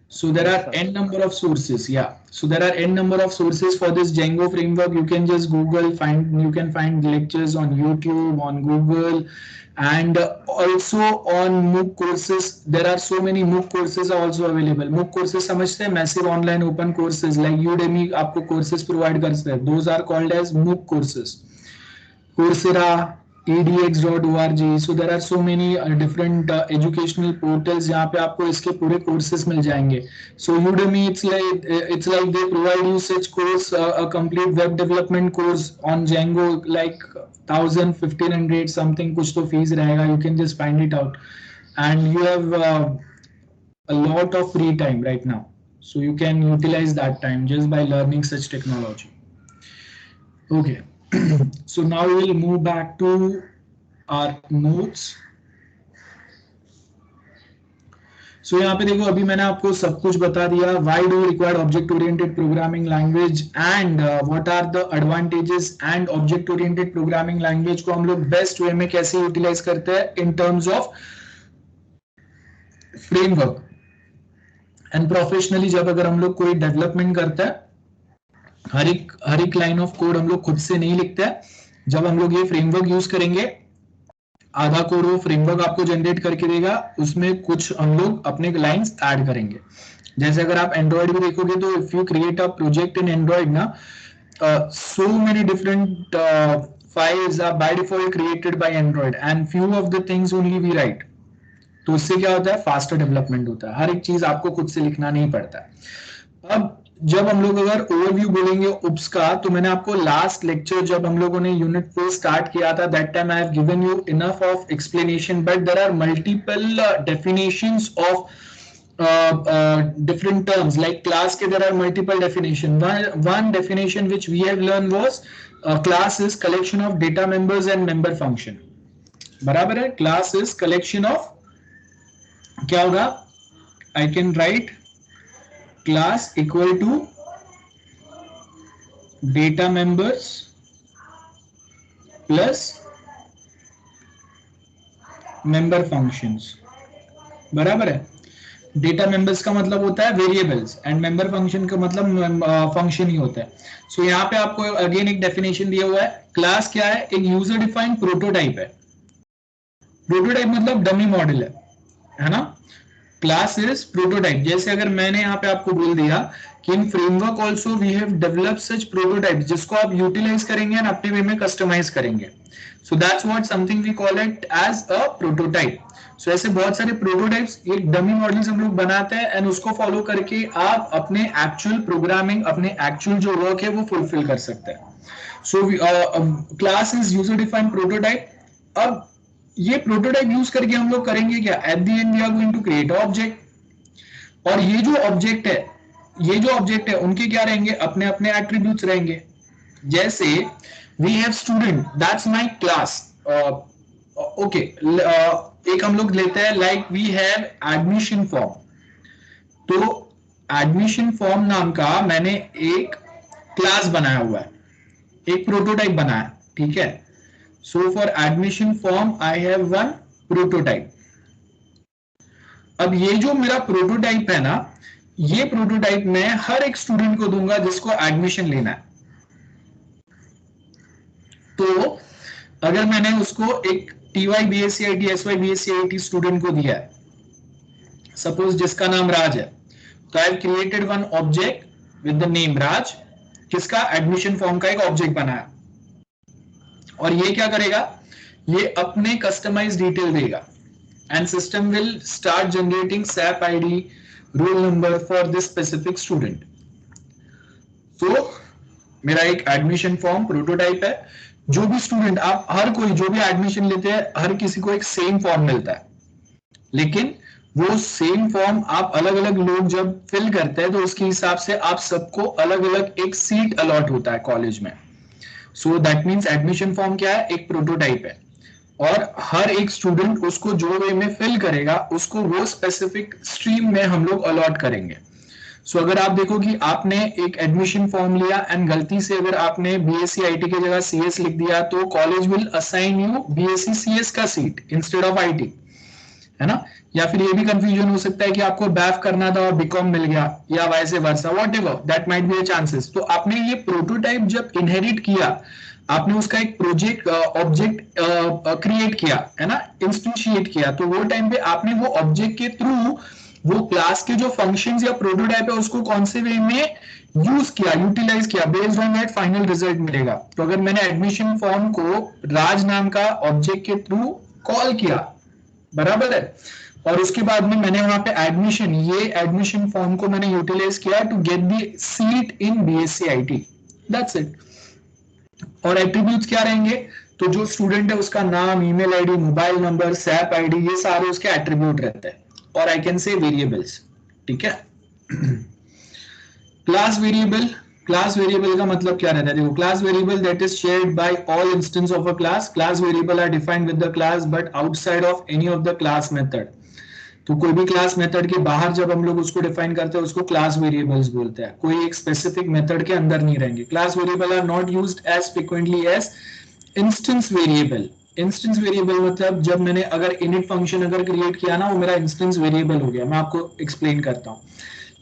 So there are n number of sources. Yeah. So there are n number of sources for this Django framework. You can just Google, you can find lectures on YouTube, on Google, and also on MOOC courses. There are so many MOOC courses are also available. MOOC courses समझते हैं, massive online open courses like Udemy आपको courses provide करते हैं. Those are called as MOOC courses. Coursera, edx.org. So there are so many different educational portals जहाँ पे आपको इसके पूरे courses मिल जाएंगे. So Udemy, it's like they provide you such course, a complete web development course on Django, like 1,000, 1,500 something कुछ तो fees रहेगा. You can just find it out, and you have a lot of free time right now. So you can utilize that time just by learning such technology. Okay. So now we will move back to our notes. So यहाँ पे देखो, अभी मैंने आपको सब कुछ बता दिया. Why do we require object oriented programming language and what are the advantages, and object oriented programming language को हम लोग बेस्ट वे में कैसे यूटिलाइज करते हैं in terms of framework. And professionally जब अगर हम लोग कोई डेवलपमेंट करते हैं, हर एक लाइन ऑफ कोड हम लोग खुद से नहीं लिखते हैं. जब हम लोग ये फ्रेमवर्क यूज करेंगे, आधा कोड वो फ्रेमवर्क आपको जनरेट करके देगा, उसमें कुछ हम लोग अपने लाइंस ऐड करेंगे. जैसे अगर आप एंड्रॉइड भी देखोगे तो if you create a project in Android ना, so many different files are by default created by Android and few of the things only we write. तो उससे क्या होता है, फास्टर डेवलपमेंट होता है. हर एक चीज आपको खुद से लिखना नहीं पड़ता है. अब जब हम लोग अगर ओवरव्यू बोलेंगे उप्स का, तो मैंने आपको लास्ट लेक्चर जब हम लोगों ने यूनिट 4 स्टार्ट किया था, that time I have given you enough of explanation, but there are multiple definitions of different terms. Like class के there are multiple definition. One definition which we have learned was class is collection of data members and member function. बराबर है, class is collection of, क्या होगा, I can write class equal to data members plus member functions. बराबर है. डेटा मेंबर्स का मतलब होता है वेरिएबल्स एंड मेंबर फंक्शन का मतलब फंक्शन ही होता है. सो यहाँ पे आपको अगेन एक डेफिनेशन दिया हुआ है. क्लास क्या है, एक यूजर डिफाइंड प्रोटोटाइप है. प्रोटोटाइप मतलब डमी मॉडल है ना. Class is prototype. जैसे अगर मैंने यहाँ पे आपको बोल दिया कि in framework also we have developed such prototype, जिसको आप यूटिलाइज करेंगे एंड अपने वे में कस्टमाइज करेंगे. So that's what something we call it as a prototype. So ऐसे बहुत सारे प्रोटोटाइप्स, एक डमी मॉडल्स हम लोग बनाते हैं एंड उसको फॉलो करके आप अपने एक्चुअल प्रोग्रामिंग, अपने एक्चुअल जो वर्क है वो फुलफिल कर सकते हैं. So class is user defined prototype. अब ये प्रोटोटाइप यूज करके हम लोग करेंगे क्या, at the end we are going to create object. और ये जो ऑब्जेक्ट है उनके क्या रहेंगे, अपने अपने एट्रीब्यूट्स रहेंगे. जैसे we have student, that's my class. Okay, एक हम लोग लेते हैं like we have admission form. तो एडमिशन फॉर्म नाम का मैंने एक क्लास बनाया हुआ है, एक प्रोटोटाइप बनाया, ठीक है. So for admission form I have one prototype. अब ये जो मेरा प्रोटोटाइप है ना, ये प्रोटोटाइप मैं हर एक स्टूडेंट को दूंगा जिसको एडमिशन लेना है. तो अगर मैंने उसको एक TY BSc SY BSc student को दिया है, सपोज जिसका नाम राज है, तो I have created one object with the name Raj, किसका, एडमिशन फॉर्म का एक ऑब्जेक्ट बनाया, और ये क्या करेगा, ये अपने कस्टमाइज डिटेल देगा, and system will start generating SAP ID, roll number for this specific student. तो मेरा एक एडमिशन फॉर्म प्रोटोटाइप है, जो भी स्टूडेंट, आप हर कोई जो भी एडमिशन लेते हैं, हर किसी को एक सेम फॉर्म मिलता है, लेकिन वो सेम फॉर्म आप अलग अलग लोग जब फिल करते हैं तो उसके हिसाब से आप सबको अलग अलग एक सीट अलॉट होता है कॉलेज में। So that means admission form क्या है, एक प्रोटोटाइप है, और हर एक स्टूडेंट उसको जो वे में फिल करेगा उसको वो स्पेसिफिक स्ट्रीम में हम लोग अलॉट करेंगे। सो अगर आप देखो कि आपने एक एडमिशन फॉर्म लिया एंड गलती से अगर आपने BSc IT की जगह CS लिख दिया, तो college will assign you BSc CS का सीट इंस्टेड ऑफ IT, है ना। या फिर ये भी कंफ्यूजन हो सकता है कि आपको BAF करना था और BCom मिल गया, या vice versa, whatever that might be a chances. तो आपने ये प्रोटोटाइप जब इनहेरिट किया, आपने उसका एक प्रोजेक्ट ऑब्जेक्ट क्रिएट किया, है ना, इंस्टीट्यूशिएट किया, तो वो टाइम पे आपने वो ऑब्जेक्ट के थ्रू वो क्लास के जो फंक्शंस या प्रोटोटाइप है उसको कौन से वे में यूज किया, यूटिलाइज किया, based on that final result मिलेगा। तो अगर मैंने एडमिशन फॉर्म को राज नाम का ऑब्जेक्ट के थ्रू कॉल किया, बराबर है, और उसके बाद में मैंने वहां पे एडमिशन, ये एडमिशन फॉर्म को मैंने यूटिलाइज किया to get the seat in BSc IT, that's it. और एट्रीब्यूट्स क्या रहेंगे, तो जो स्टूडेंट है उसका नाम, email ID, mobile number, SAP ID, ये सारे उसके एट्रीब्यूट रहते हैं, और आई कैन से वेरिएबल्स, ठीक है। क्लास वेरिएबल, क्लास वेरिएबल का मतलब क्या रहता है, देखो, class variable that is shared by all instance of a class. Class variable are defined with the class but outside of any of the class method. तो कोई भी क्लास मेथड के बाहर जब हम लोग उसको डिफाइन करते हैं उसको क्लास वेरिएबल्स बोलते हैं, कोई एक स्पेसिफिक मेथड के अंदर नहीं रहेंगे। Class variable are not used as frequently as instance variable. Instance variable मतलब जब मैंने अगर इनिट फंक्शन अगर क्रिएट किया ना, वो मेरा इंस्टेंस वेरिएबल हो गया, मैं आपको एक्सप्लेन करता हूँ।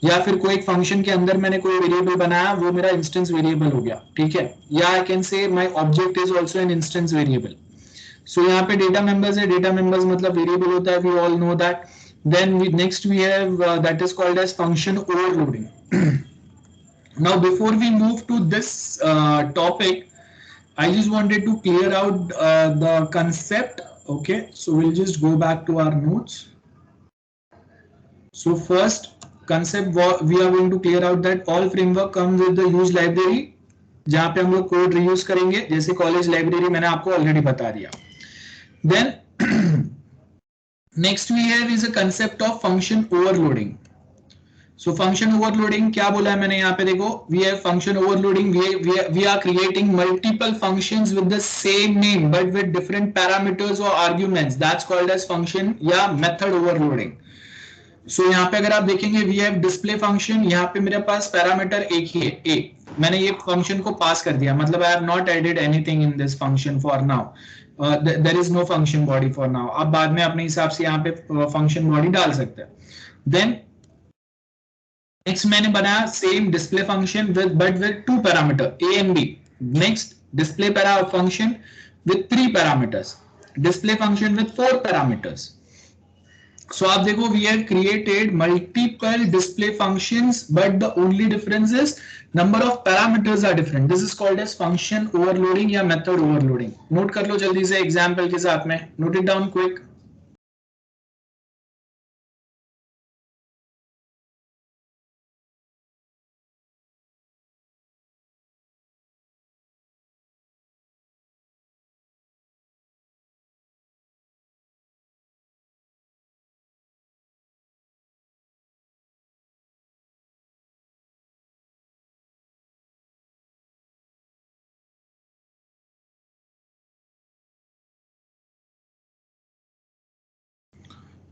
या फिर कोई एक फंक्शन के अंदर मैंने कोई वेरिएबल बनाया, वो मेरा इंस्टेंस वेरिएबल हो गया, ठीक है। या I can say my object is also an instance variable. So यहाँ पे डेटा मेंबर्स है, डेटा मेंबर्स मतलब वेरिएबल होता है, we all know that. Then next we have that is called as function overloading. Now before we move to this topic, I just wanted to clear out the concept. Okay, so we'll just go back to our notes. So first concept we are going to clear out that all framework comes with the use library, जहाँ पे हम लोग कोड रीयूज करेंगे, जैसे कॉलेज लाइब्रेरी मैंने आपको ऑलरेडी बता दिया। Then next we have is a concept of function overloading. So function overloading क्या बोला है मैंने यहाँ पे, देखो, we have function overloading, we are creating multiple functions with the same name but with different parameters or arguments, that's called as function या method overloading. So यहाँ पे अगर आप देखेंगे we have display function, यहाँ पे मेरे पास पैरामीटर एक ही है, a, मैंने ये फंक्शन को पास कर दिया, मतलब I have not added anything in this function for now. There is no function body for now. आप बाद में अपने हिसाब से यहाँ पे function body डाल सकते हैं। Then next मैंने बनाया same display function but with two parameter a and b. Next display function with 3 parameters, display function with 4 parameters. So आप देखो we have created multiple display functions but the only difference is number of parameters are different. This is called as function overloading या method overloading. नोट कर लो जल्दी से एग्जाम्पल के साथ में, नोट इट डाउन क्विक।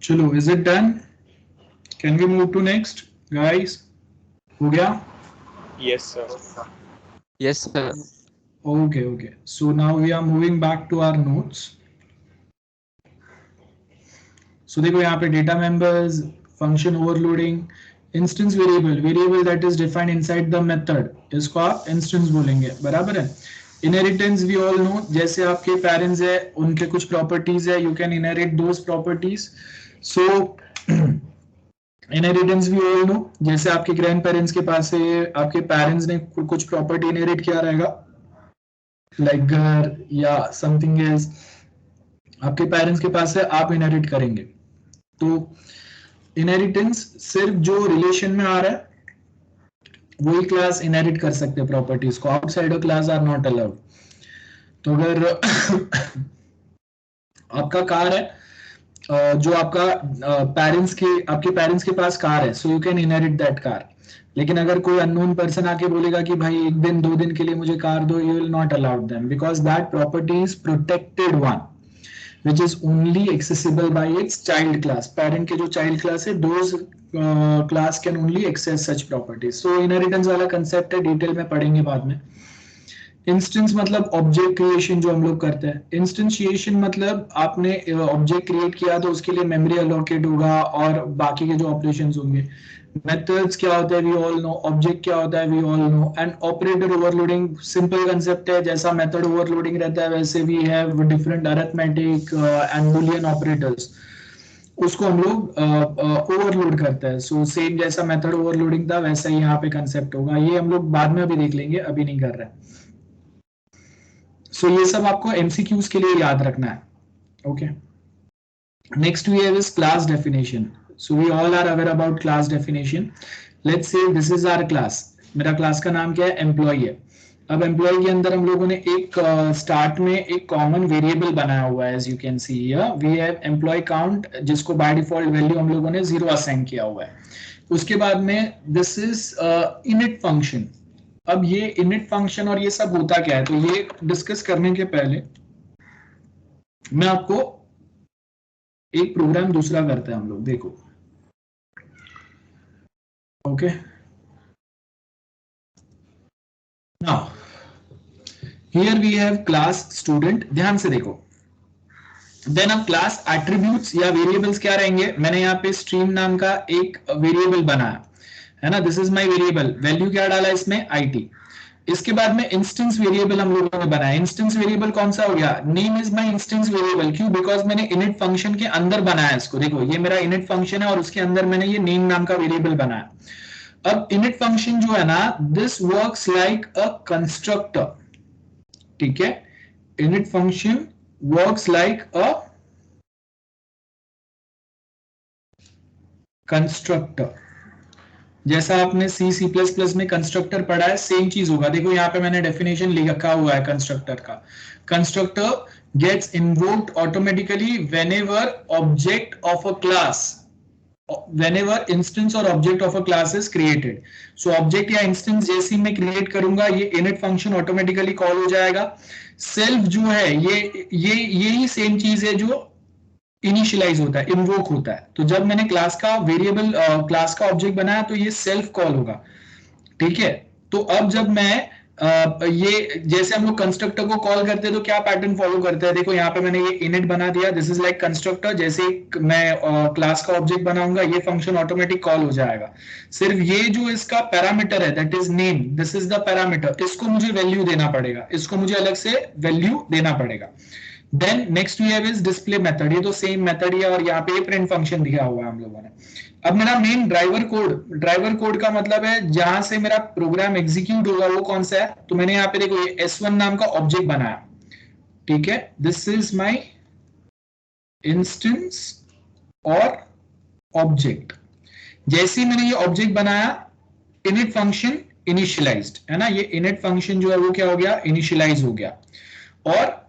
चलो, is it done? Can we move to next, guys? हो गया? Yes, sir. Yes, sir. Okay, okay. So now we are moving back to our notes. So देखो यहाँ पे data members, function overloading, instance variable, variable that is defined inside the method, इसको आप instance बोलेंगे, बराबर है। इनहेरिटेंस वी ऑल नो, जैसे आपके पेरेंट्स है उनके कुछ प्रॉपर्टीज है, you can inherit those properties. So inheritance we all know, जैसे आपके ग्रैंड पेरेंट्स के पास है, आपके पेरेंट्स ने कुछ प्रॉपर्टी इनहेरिट किया रहेगा, लाइक घर या समथिंग एल्स, आपके पेरेंट्स के पास है, आप इनहेरिट करेंगे. तो इनहेरिटेंस सिर्फ जो रिलेशन में आ रहा है वही क्लास इनहेरिट कर सकते हैं प्रॉपर्टीज को, outsider class are not allowed. तो अगर आपका कार है, जो आपका आपके पेरेंट्स के पास कार है, so you can inherit that car. लेकिन अगर कोई अननोन पर्सन आके बोलेगा कि भाई 1 दिन 2 दिन के लिए मुझे कार दो, you will not allowed them, because that property is protected one which is only accessible by its child class. Parent के जो child class है, those class can only access such properties. So inheritance वाला concept है, डिटेल में पढ़ेंगे बाद में. इंस्टेंस मतलब ऑब्जेक्ट क्रिएशन जो हम लोग करते हैं. इंस्टेंशिएशन मतलब आपने ऑब्जेक्ट क्रिएट किया तो उसके लिए मेमोरी अलोकेट होगा और बाकी के जो ऑपरेशंस होंगे. मेथड्स क्या होता है वी ऑल नो, ऑब्जेक्ट क्या होता है we all know, and operator overloading simple concept है. जैसा मेथड ओवरलोडिंग रहता है वैसे we have different arithmetic and Boolean operators, उसको हम लोग ओवरलोड करते हैं. सो सेम जैसा मेथड ओवरलोडिंग था वैसा ही यहाँ पे कंसेप्ट होगा. ये हम लोग बाद में अभी देख लेंगे, अभी नहीं कर रहे हैं. सो ये सब आपको एमसीक्यूज के लिए याद रखना है. Okay, next we have is class definition. So we all are aware about class definition. Let's say this is our class. मेरा क्लास का नाम क्या है? एम्प्लॉय है. अब एम्प्लॉय के अंदर हम लोगों ने एक स्टार्ट में एक कॉमन वेरिएबल बनाया हुआ है. As you can see here we have employ count, जिसको बाय डिफॉल्ट वैल्यू हम लोगों ने 0 असाइन किया हुआ है. उसके बाद में दिस इज इनिट फंक्शन. अब ये इनिट फंक्शन और ये सब होता क्या है, तो ये डिस्कस करने के पहले मैं आपको एक प्रोग्राम दूसरा करते हैं हम लोग. देखो, okay, now here we have class student. ध्यान से देखो, देन अब क्लास एट्रीब्यूट्स या वेरिएबल्स क्या रहेंगे. मैंने यहाँ पे स्ट्रीम नाम का एक वेरिएबल बनाया है ना, this is my variable. Value क्या डाला इसमें? आईटी. इसके बाद में इंस्टेंस वेरिएबल हम लोगों ने बनाया. इंस्टेंस वेरिएबल कौन सा हो गया? Name is my instance variable. क्यों? बिकॉज मैंने इनिट फंक्शन के अंदर बनाया इसको. देखो, ये मेरा इनिट फंक्शन है और उसके अंदर मैंने ये नेम नाम का वेरिएबल बनाया. अब इनिट फंक्शन जो है ना, this works like a constructor. ठीक है, इनिट फंक्शन वर्क्स लाइक अ कंस्ट्रक्टर. जैसा आपने C++ में कंस्ट्रक्टर पढ़ा है, सेम चीज होगा. देखो यहाँ पे मैंने डेफिनेशन लिखा हुआ है कंस्ट्रक्टर का. Constructor gets invoked automatically whenever object of a class, whenever instance और object of a class is created. So object या इंस्टेंस जैसे ही मैं क्रिएट करूंगा, ये इनिट फंक्शन ऑटोमेटिकली कॉल हो जाएगा. सेल्फ जो है ये ही सेम चीज है जो इनिशियलाइज होता है, इन्वोक होता है. तो जब मैंने क्लास का वेरिएबल क्लास का ऑब्जेक्ट बनाया तो ये सेल्फ कॉल होगा. ठीक है, तो अब जब मैं ये जैसे हम लोग कंस्ट्रक्टर को कॉल करते हैं तो क्या पैटर्न फॉलो करते हैं. देखो यहाँ पे मैंने ये इनिट बना दिया, दिस इज लाइक कंस्ट्रक्टर. जैसे मैं क्लास का ऑब्जेक्ट बनाऊंगा, ये फंक्शन ऑटोमेटिक कॉल हो जाएगा. सिर्फ ये जो इसका पैरामीटर है, that is name, this is the parameter, इसको मुझे वैल्यू देना पड़ेगा, इसको मुझे अलग से वैल्यू देना पड़ेगा. Then next we have is display method. ये तो सेम मेथड ही है और यहाँ पे प्रिंट फंक्शन दिया हुआ है हम लोगों ने. अब मेरा मेन ड्राइवर कोड का मतलब है जहां से मेरा प्रोग्राम एग्जीक्यूट होगा वो कौन सा है. तो मैंने यहाँ पे देखो ये S1 नाम का ऑब्जेक्ट बनाया. ठीक है, दिस इज माय इंस्टेंस और ऑब्जेक्ट. जैसे ही मैंने ये ऑब्जेक्ट बनाया, इनिट फंक्शन इनिशियलाइज्ड है ना, ये इनिट फंक्शन जो है वो क्या हो गया? इनिशियलाइज हो गया. और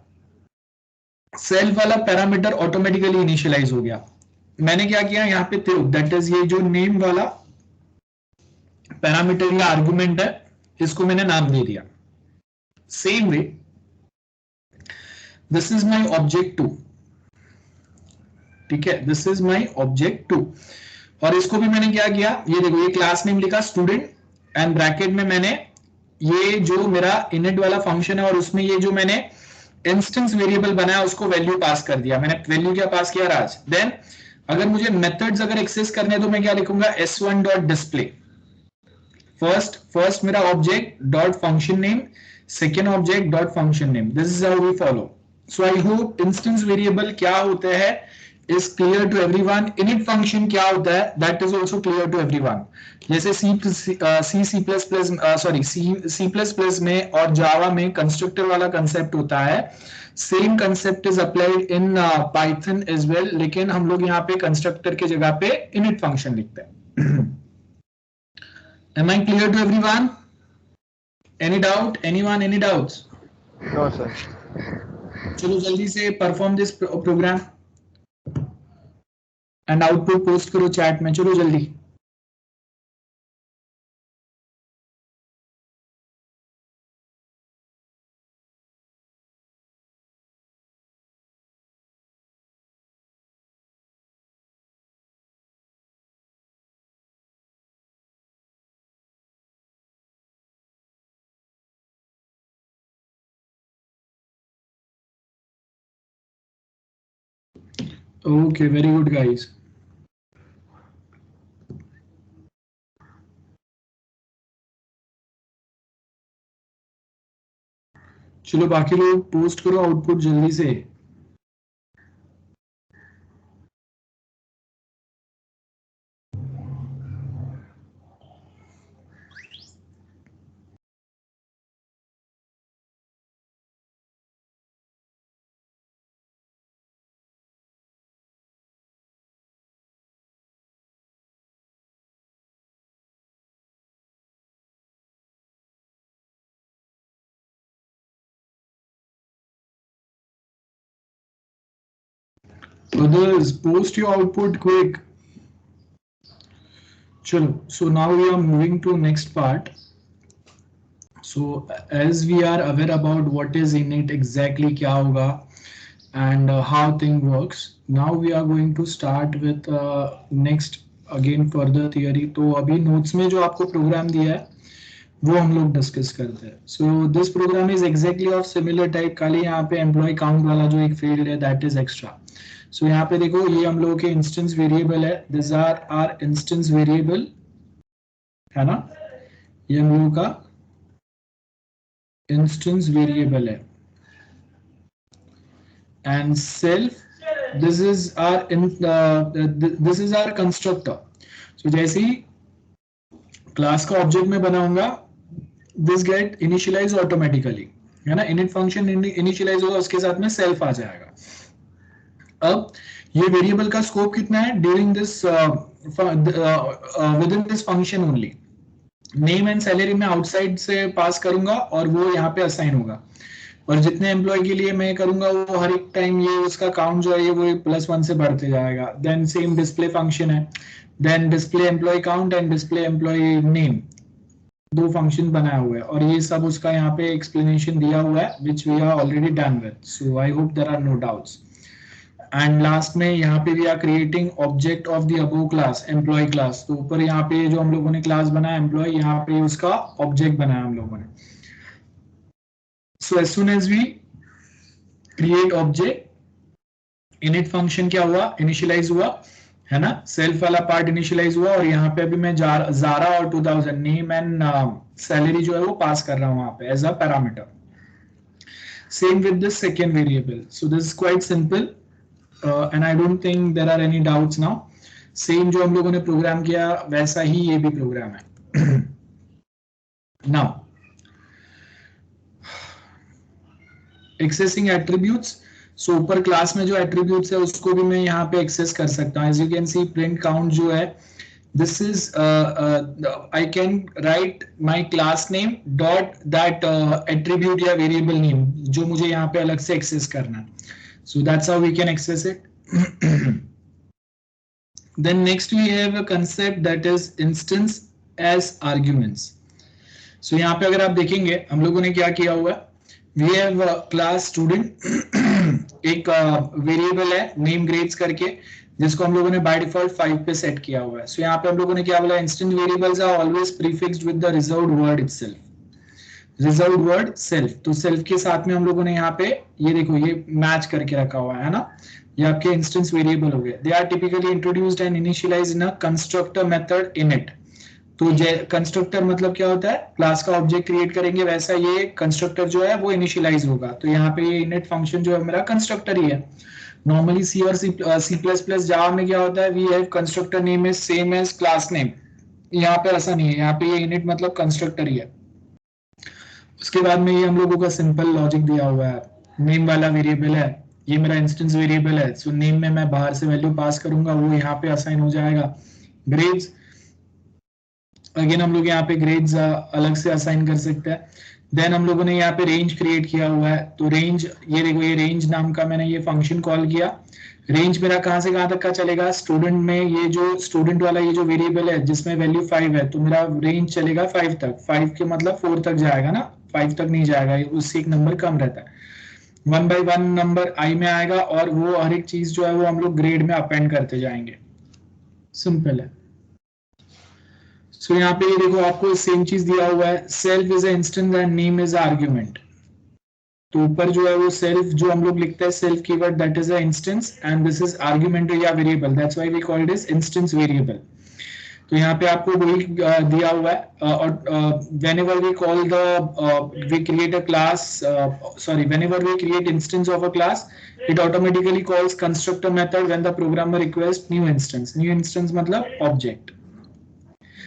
सेल्फ वाला पैरामीटर ऑटोमेटिकली इनिशियलाइज हो गया. मैंने क्या किया यहाँ पे, दैट इज ये जो नेम वाला पैरामीटर या आर्गुमेंट है, इसको मैंने नाम दे दिया. Same way this is my object 2. ठीक है, दिस इज माय ऑब्जेक्ट 2 और इसको भी मैंने क्या किया, ये देखो ये क्लास नेम लिखा स्टूडेंट एंड ब्रैकेट में मैंने ये जो मेरा इनिट वाला फंक्शन है और उसमें ये जो मैंने इंस्टेंस वेरिएबल बनाया उसको वैल्यू पास कर दिया. मैंने वैल्यू क्या पास किया? राज. देन अगर मुझे मेथड्स अगर एक्सेस करने तो मैं क्या लिखूंगा? S1.display. first मेरा object dot function name, second object dot function name. This is how we follow. So I hope instance variable क्या होते हैं is clear to everyone. Init function क्या होता है that is also clear to everyone. जैसे C++ में और Java में constructor वाला concept होता है, same concept is applied in Python as well, लेकिन हम लोग यहाँ पे constructor के जगह पे init function लिखते हैं. Am I clear to everyone? Any doubt? Anyone? Any doubts? No, sir. चलो जल्दी से perform this program and output post करो chat में. चलो जल्दी. Okay, very good guys. चलो बाकी लोग पोस्ट करो आउटपुट जल्दी से. Others, post your output quick. Chalo, so now we are moving to next part. So as we are aware about what is init, exactly क्या होगा and how thing works, now we are going to start with next again further theory. तो अभी notes में जो आपको program दिया है वो हम लोग डिस्कस करते हैं. So this program is exactly of similar type, खाली यहाँ पे employee count वाला जो एक field है that is extra. So यहाँ पे देखो ये हम लोगों के इंस्टेंस वेरिएबल है. These are our instance variable, है ना, ये हम लोगों का इंस्टेंस वेरिएबल है. And self, this is our constructor. So जैसे ही क्लास का ऑब्जेक्ट में बनाऊंगा, this get initialize automatically, है ना. init function initialize होगा, उसके साथ में self आ जाएगा. अब ये वेरिएबल का स्कोप कितना है? During this with in this function only. Name and salary मैं आउटसाइड से पास करूंगा और वो यहाँ पे असाइन होगा, और जितने एम्प्लॉय के लिए मैं करूंगा वो हर एक टाइम ये उसका काउंट जो है वो +1 से बढ़ते जाएगा. देन सेम डिस्प्ले फंक्शन है, then display employ count and display employ name, दो फंक्शन बनाया हुआ है, और ये सब उसका यहाँ पे एक्सप्लेनेशन दिया हुआ है which we are already done with. So I hope there are no doubts. And last में यहाँ पे we are creating object of the above class, employ class. तो ऊपर यहाँ पे जो हम लोगों ने क्लास बनाया एम्प्लॉय, यहाँ पे उसका ऑब्जेक्ट बनाया हम लोगों ने. So as soon as we create object, init function क्या हुआ? इनिशियलाइज हुआ, है ना. सेल्फ वाला पार्ट इनिशियलाइज हुआ, और यहाँ पे अभी मैं जारा और 2000 नेम एंड सैलरी जो है वो पास कर रहा हूँ वहां पे as a parameter. Same with this second variable. So this is quite simple. And I don't think there are any doubts now. Same जो हम लोगों ने प्रोग्राम किया वैसा ही ये भी प्रोग्राम है. Now, accessing attributes. So ऊपर क्लास में जो attributes है उसको भी मैं यहाँ पे access कर सकता हूँ. As you can see, print count जो है, this is I can write my class name dot that attribute या variable name जो मुझे यहाँ पे अलग से access करना है. So that's how we can access it. Then next we have a concept that is instance as arguments. So यहाँ पे अगर आप देखेंगे हम लोगों ने क्या किया हुआ है, we have a class student एक वेरिएबल है name grades करके, जिसको हम लोगों ने by default 5 पे सेट किया हुआ है. So यहाँ पे हम लोगों ने क्या बोला, instant variables are always prefixed with the reserved word itself. Reserved word self. तो सेल्फ के साथ में हम लोगों ने यहाँ पे ये देखो ये मैच करके रखा हुआ है ना, ये आपके इंस्टेंस वेरिएबल हो गए. They are typically introduced and initialised in a constructor method init. तो कंस्ट्रक्टर मतलब क्या होता है, क्लास का ऑब्जेक्ट क्रिएट करेंगे, वैसा ये कंस्ट्रक्टर जो है वो इनिशियलाइज होगा। तो यहाँ पे ये इनिट फंक्शन जो है मेरा कंस्ट्रक्टर ही है। नॉर्मली सी और सी प्लस प्लस जावा में क्या होता है, we have constructor name is same as class name. यहाँ पे ऐसा नहीं है, यहाँ पे ये इनिट मतलब कंस्ट्रक्टर ही है। उसके बाद में ये हम लोगों का सिंपल लॉजिक दिया हुआ है, नेम वाला वेरिएबल है, ये मेरा इंस्टेंस वेरिएबल है। सो नेम में मैं बाहर से वैल्यू पास करूंगा, वो यहाँ पे असाइन हो जाएगा। ग्रेड्स, अगेन हम लोग यहाँ पे ग्रेड्स अलग से असाइन कर सकते हैं। देन हम लोगों ने यहाँ पे रेंज क्रिएट किया हुआ है, तो रेंज ये देखो, ये रेंज नाम का मैंने ये फंक्शन कॉल किया। रेंज मेरा कहाँ से कहाँ तक का चलेगा, स्टूडेंट में ये जो स्टूडेंट वाला ये जो वेरिएबल है जिसमें वैल्यू 5 है, तो मेरा रेंज चलेगा 5 तक। 5 के मतलब 4 तक जाएगा ना, 5 तक नहीं जाएगा, उससे एक नंबर कम रहता है। 1 by 1 नंबर आई में आएगा, और वो हर एक चीज जो है वो हम लोग ग्रेड में अपेंड करते जाएंगे। सिंपल है। सो यहाँ पे ये देखो आपको सेम चीज दिया हुआ है, self is instance and name is argument. तो ऊपर जो है वो सेल्फ जो हम लोग लिखते हैं self keyword, that is a instance, and this is argument या variable, that's why we call it is instance variable. तो यहाँ पे आपको वही दिया हुआ है, और whenever we call the we create a class, sorry, whenever we create instance of a class, it automatically calls constructor method when the programmer requests new instance. New instance मतलब object.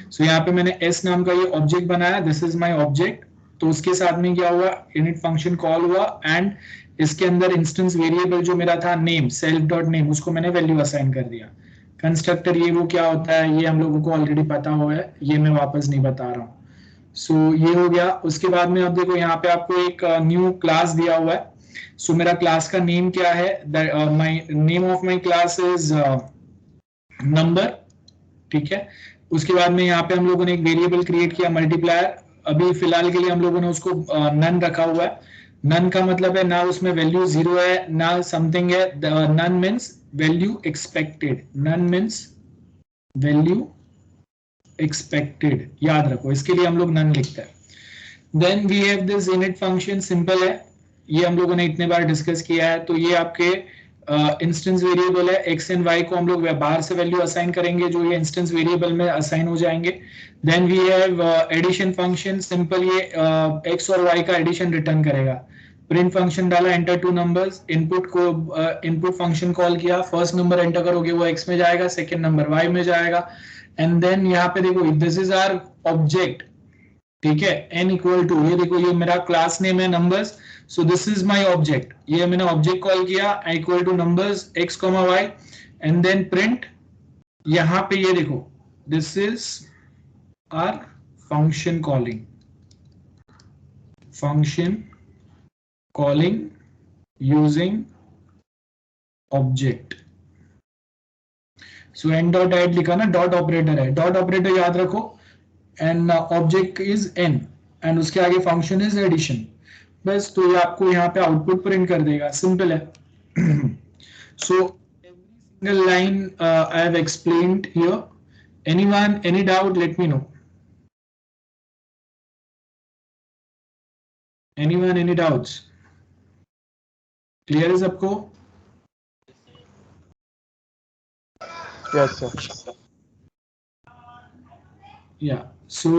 So यहाँ पे मैंने s नाम का ये ऑब्जेक्ट बनाया, दिस इज माय ऑब्जेक्ट। तो उसके साथ में क्या हुआ, इनिट फंक्शन कॉल हुआ, एंड इसके अंदर इंस्टेंस वेरिएबल जो मेरा था नेम, सेल्फ डॉट नेम, उसको मैंने वैल्यू असाइन कर दिया। कंस्ट्रक्टर ये वो क्या होता है ये हम लोगों को ऑलरेडी पता हुआ है, ये मैं वापस नहीं बता रहा हूँ। सो ये हो गया। उसके बाद में अब देखो यहाँ पे आपको एक न्यू क्लास दिया हुआ है। सो मेरा क्लास का नेम क्या है, my name of my class is number, ठीक है। उसके बाद में यहाँ पे हम लोगों ने एक वेरिएबल क्रिएट किया मल्टीप्लायर, अभी फिलहाल के लिए हम लोगों ने उसको नन रखा हुआ है। नन का मतलब है ना उसमें वैल्यू 0 है ना समथिंग है, none means value expected, none means value expected, याद रखो, इसके लिए हम लोग नन लिखते हैं। Then we have this init function, simple है, ये हम लोगों ने इतने बार डिस्कस किया है। तो ये आपके इंस्टेंस वेरिएबल है, एक्स एंड वाई को हम लोग बाहर से वैल्यू असाइन करेंगे जो ये इंस्टेंस वेरिएबल में असाइन हो जाएंगे। Then we have addition function, simple ये एक्स और वाई का एडिशन रिटर्न करेगा। प्रिंट फंक्शन डाला, एंटर टू नंबर्स, इनपुट को इनपुट फंक्शन कॉल किया, फर्स्ट नंबर एंटर करोगे वो एक्स में जाएगा, सेकेंड नंबर वाई में जाएगा। एंड देन यहाँ पे देखो दिस इज आवर ऑब्जेक्ट, ठीक है, n इक्वल टू, ये देखो ये मेरा क्लास नेम है numbers, so this is my object, ये मैंने ऑब्जेक्ट कॉल किया equal to numbers x, y, and then print, यहां पे ये देखो this is our function calling using object. So n dot add लिखा ना, डॉट ऑपरेटर है, डॉट ऑपरेटर याद रखो, and object is n, and उसके आगे फंक्शन इज एडिशन, बस। तो ये आपको यहाँ पे आउटपुट प्रिंट कर देगा, सिंपल है। So every single line I have explained here. Anyone, any doubt, let me know. Anyone, any doubts? Clear है सबको? Yes sir. या सो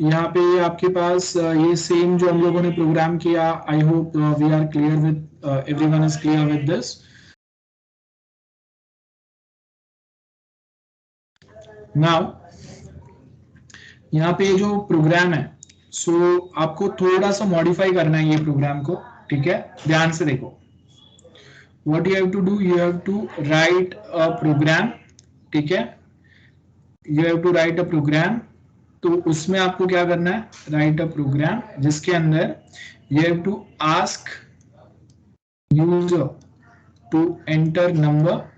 यहाँ पे आपके पास ये सेम जो हम लोगों ने प्रोग्राम किया, I hope we are clear with, everyone is clear with this. Now यहाँ पे जो प्रोग्राम है, सो आपको थोड़ा सा मॉडिफाई करना है ये प्रोग्राम को, ठीक है, ध्यान से देखो। What you have to do, you have to write a program, ठीक है, you have to write a program. तो उसमें आपको क्या करना है, राइट अ प्रोग्राम जिसके अंदर you have to ask user to enter number.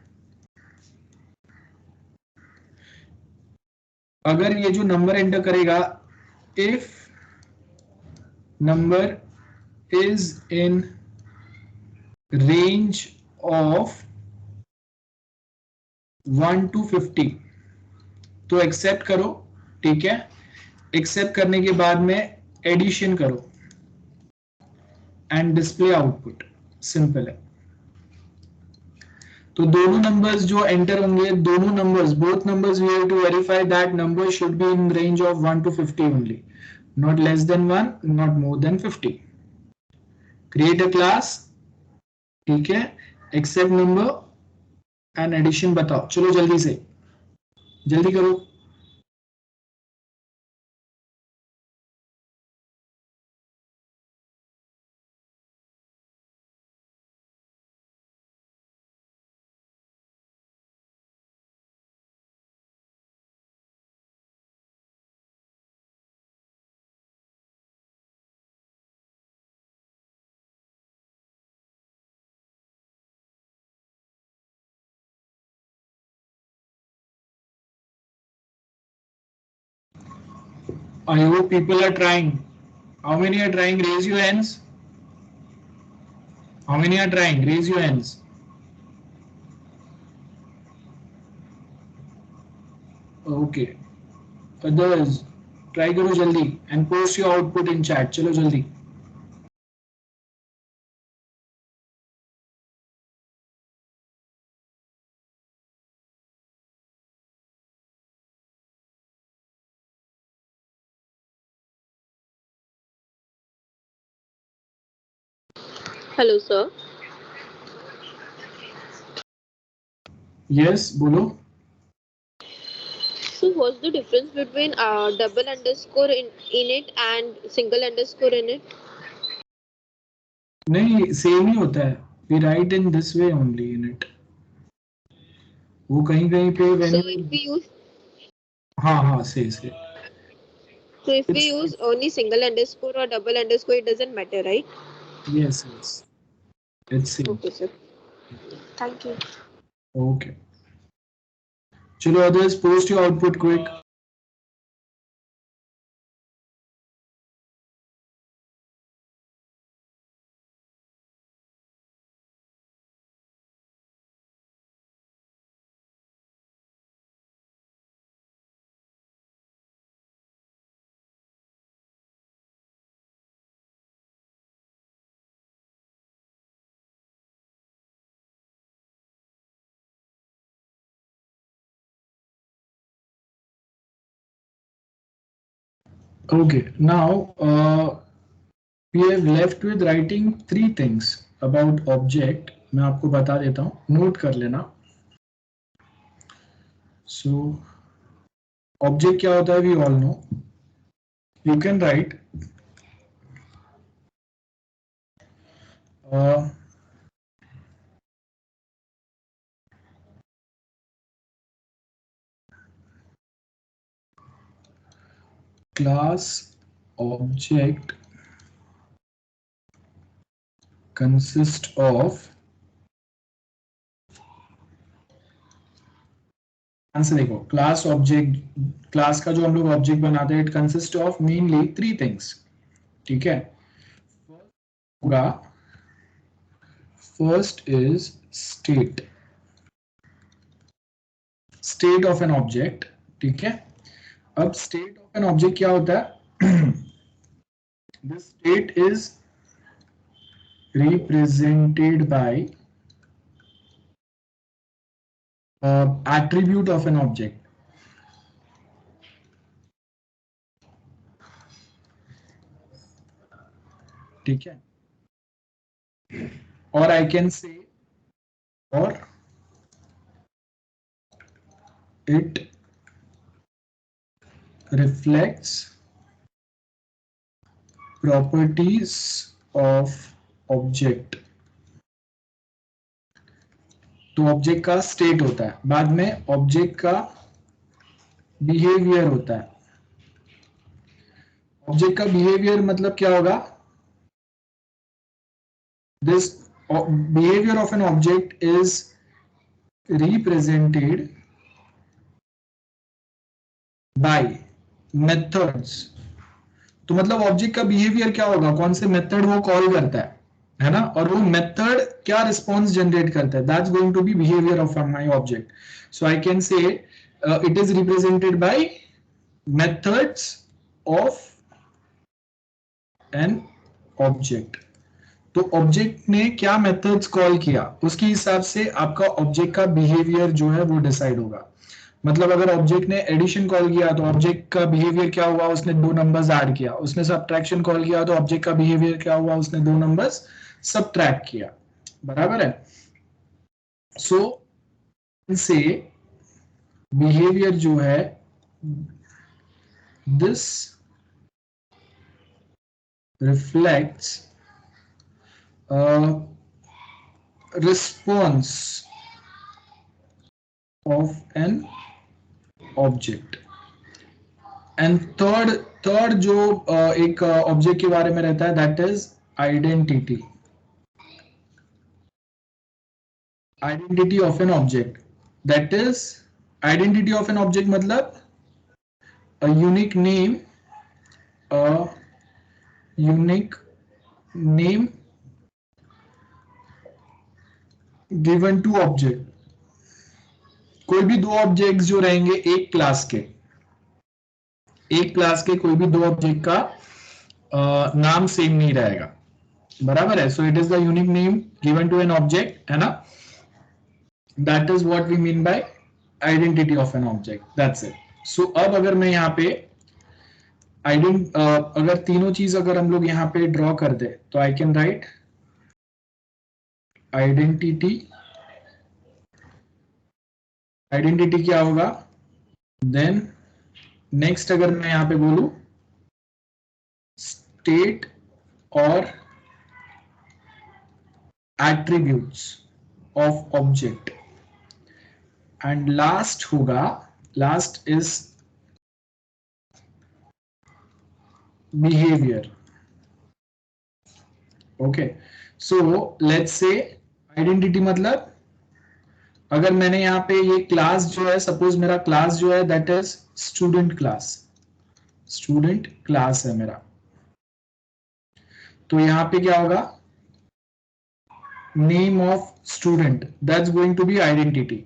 अगर ये जो नंबर एंटर करेगा, if number is in range of 1 to 50, तो एक्सेप्ट करो, ठीक है। एक्सेप्ट करने के बाद में एडिशन करो एंड डिस्प्ले आउटपुट, सिंपल है। तो दोनों नंबर्स जो एंटर होंगे, दोनों numbers, both numbers we have to verify that number should be in range of 1 to 50 only, not less than 1, not more than 50. Create a class, ठीक है, एक्सेप्ट नंबर एंड एडिशन बताओ. चलो जल्दी से, जल्दी करो. I hope people are trying. How many are trying? Raise your hands. How many are trying? Raise your hands. Okay. Others, try करो जल्दी and post your output in chat. चलो जल्दी. Hello, sir. Yes, बोलो. So, what's the difference between double underscore in it and single underscore in it? नहीं, सेम ही होता है. We write in this way only in it. वो कहीं कहीं पे when So, if we use हाँ से so if we it's use only single underscore or double underscore, it doesn't matter, right? yes it's same. Okay, sir. Thank you. Okay. चलो others, post your output quick. Okay, now we have left with writing three things about object. मैं आपको बता देता हूँ, नोट कर लेना. So object क्या होता है, we all know. You can write class object consist of, answer देखो, क्लास ऑब्जेक्ट, क्लास का जो हम लोग ऑब्जेक्ट बनाते हैं, it consist of mainly three things. ठीक है, होगा first is state, state of an object. ठीक है, अब स्टेट ऑफ एन ऑब्जेक्ट क्या होता है, the state is represented by attribute of an object. ठीक है, or I can say, or it reflects properties of object. तो ऑब्जेक्ट का स्टेट होता है, बाद में ऑब्जेक्ट का बिहेवियर होता है. ऑब्जेक्ट का बिहेवियर मतलब क्या होगा, this behaviour of an object is represented by methods. तो मतलब ऑब्जेक्ट का बिहेवियर क्या होगा, कौन से मेथड वो कॉल करता है ना, और वो मेथड क्या रिस्पॉन्स जनरेट करता है, that's going to be behaviour of my object. So I can say it is represented by methods of an object. तो ऑब्जेक्ट ने क्या मेथड्स कॉल किया उसके हिसाब से आपका ऑब्जेक्ट का बिहेवियर जो है वो डिसाइड होगा। मतलब अगर ऑब्जेक्ट ने एडिशन कॉल किया तो ऑब्जेक्ट का बिहेवियर क्या हुआ, उसने दो नंबर्स ऐड किया। उसने सब्ट्रैक्शन कॉल किया तो ऑब्जेक्ट का बिहेवियर क्या हुआ, उसने दो नंबर्स सब्ट्रैक्ट किया। बराबर है। सो से बिहेवियर जो है this reflects a response of an object and third जो एक ऑब्जेक्ट के बारे में रहता है that is identity. Identity of an object that is identity of an object मतलब a unique name a unique name given to object। कोई भी दो ऑब्जेक्ट्स जो रहेंगे एक क्लास के कोई भी दो ऑब्जेक्ट का नाम सेम नहीं रहेगा। बराबर है। So it is the unique name given to an object, है ना। That is what we mean by identity of an object, that's it. So अब अगर मैं यहाँ पे अगर तीनों चीज अगर हम लोग यहाँ पे ड्रॉ कर दे तो I can write identity. Identity क्या होगा, देन नेक्स्ट अगर मैं यहाँ पे बोलूं स्टेट और attributes of object and last होगा, last is behavior। okay, so let's say identity मतलब अगर मैंने यहाँ पे ये क्लास जो है, सपोज मेरा क्लास जो है दैट इज स्टूडेंट क्लास है मेरा, तो यहाँ पे क्या होगा name of student, that's going to be identity.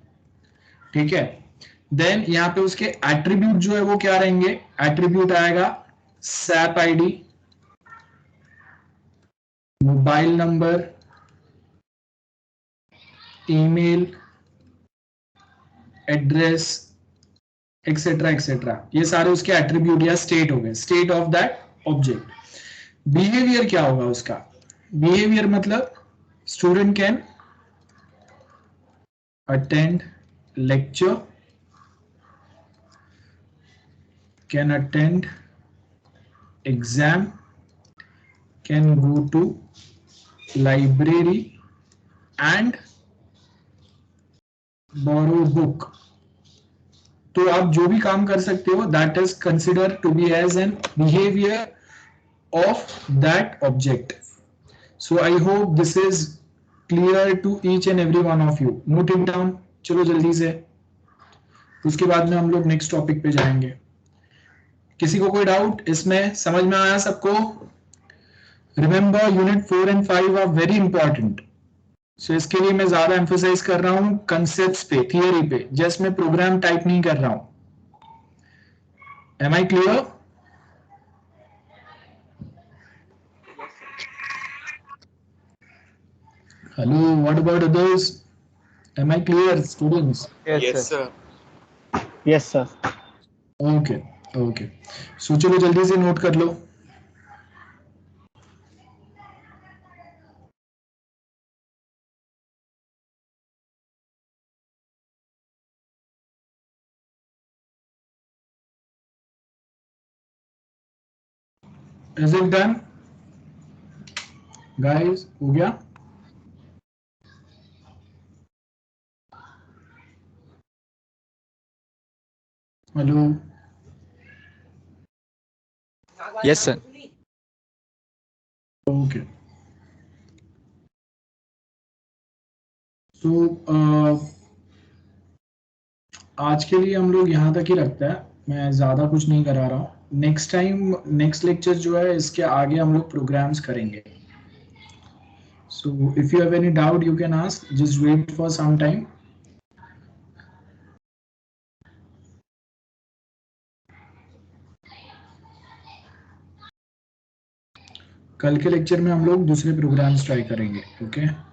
ठीक है। देन यहाँ पे उसके एट्रीब्यूट जो है वो क्या रहेंगे, एट्रीब्यूट आएगा SAP ID, mobile number, email address etcetera etcetera, ये सारे उसके एट्रीब्यूट या स्टेट हो गए, state of that object. Behaviour क्या होगा उसका, बिहेवियर मतलब student can attend lecture, can attend exam, can go to library and borrow book। तो आप जो भी काम कर सकते हो that is consider to be as an behaviour of that object. So I hope this is clear to each and every one of you. Note it down, चलो जल्दी से, उसके बाद में हम लोग नेक्स्ट टॉपिक पे जाएंगे। किसी को कोई डाउट इसमें, समझ में आया सबको? Remember unit 4 and 5 are very important. So इसके लिए मैं ज्यादा एम्फोसाइज कर रहा हूं कंसेप्ट्स पे, थियरी पे, जस्ट मैं प्रोग्राम टाइप नहीं कर रहा हूं। Am I clear? Hello, what about others? Am I clear students? Yes, sir. Yes, sir. Okay okay, so चलो जल्दी से नोट कर लो। इज इट डन गाइस, हो गया? Hello, Yes, sir. ओके। तो आज के लिए हम लोग यहाँ तक ही रखते हैं, मैं ज़्यादा कुछ नहीं करा रहा हूँ। नेक्स्ट टाइम नेक्स्ट लेक्चर जो है इसके आगे हम लोग प्रोग्राम्स करेंगे। So if you have any doubt you can ask, just wait for some time. कल के लेक्चर में हम लोग दूसरे प्रोग्राम्स ट्राई करेंगे. ओके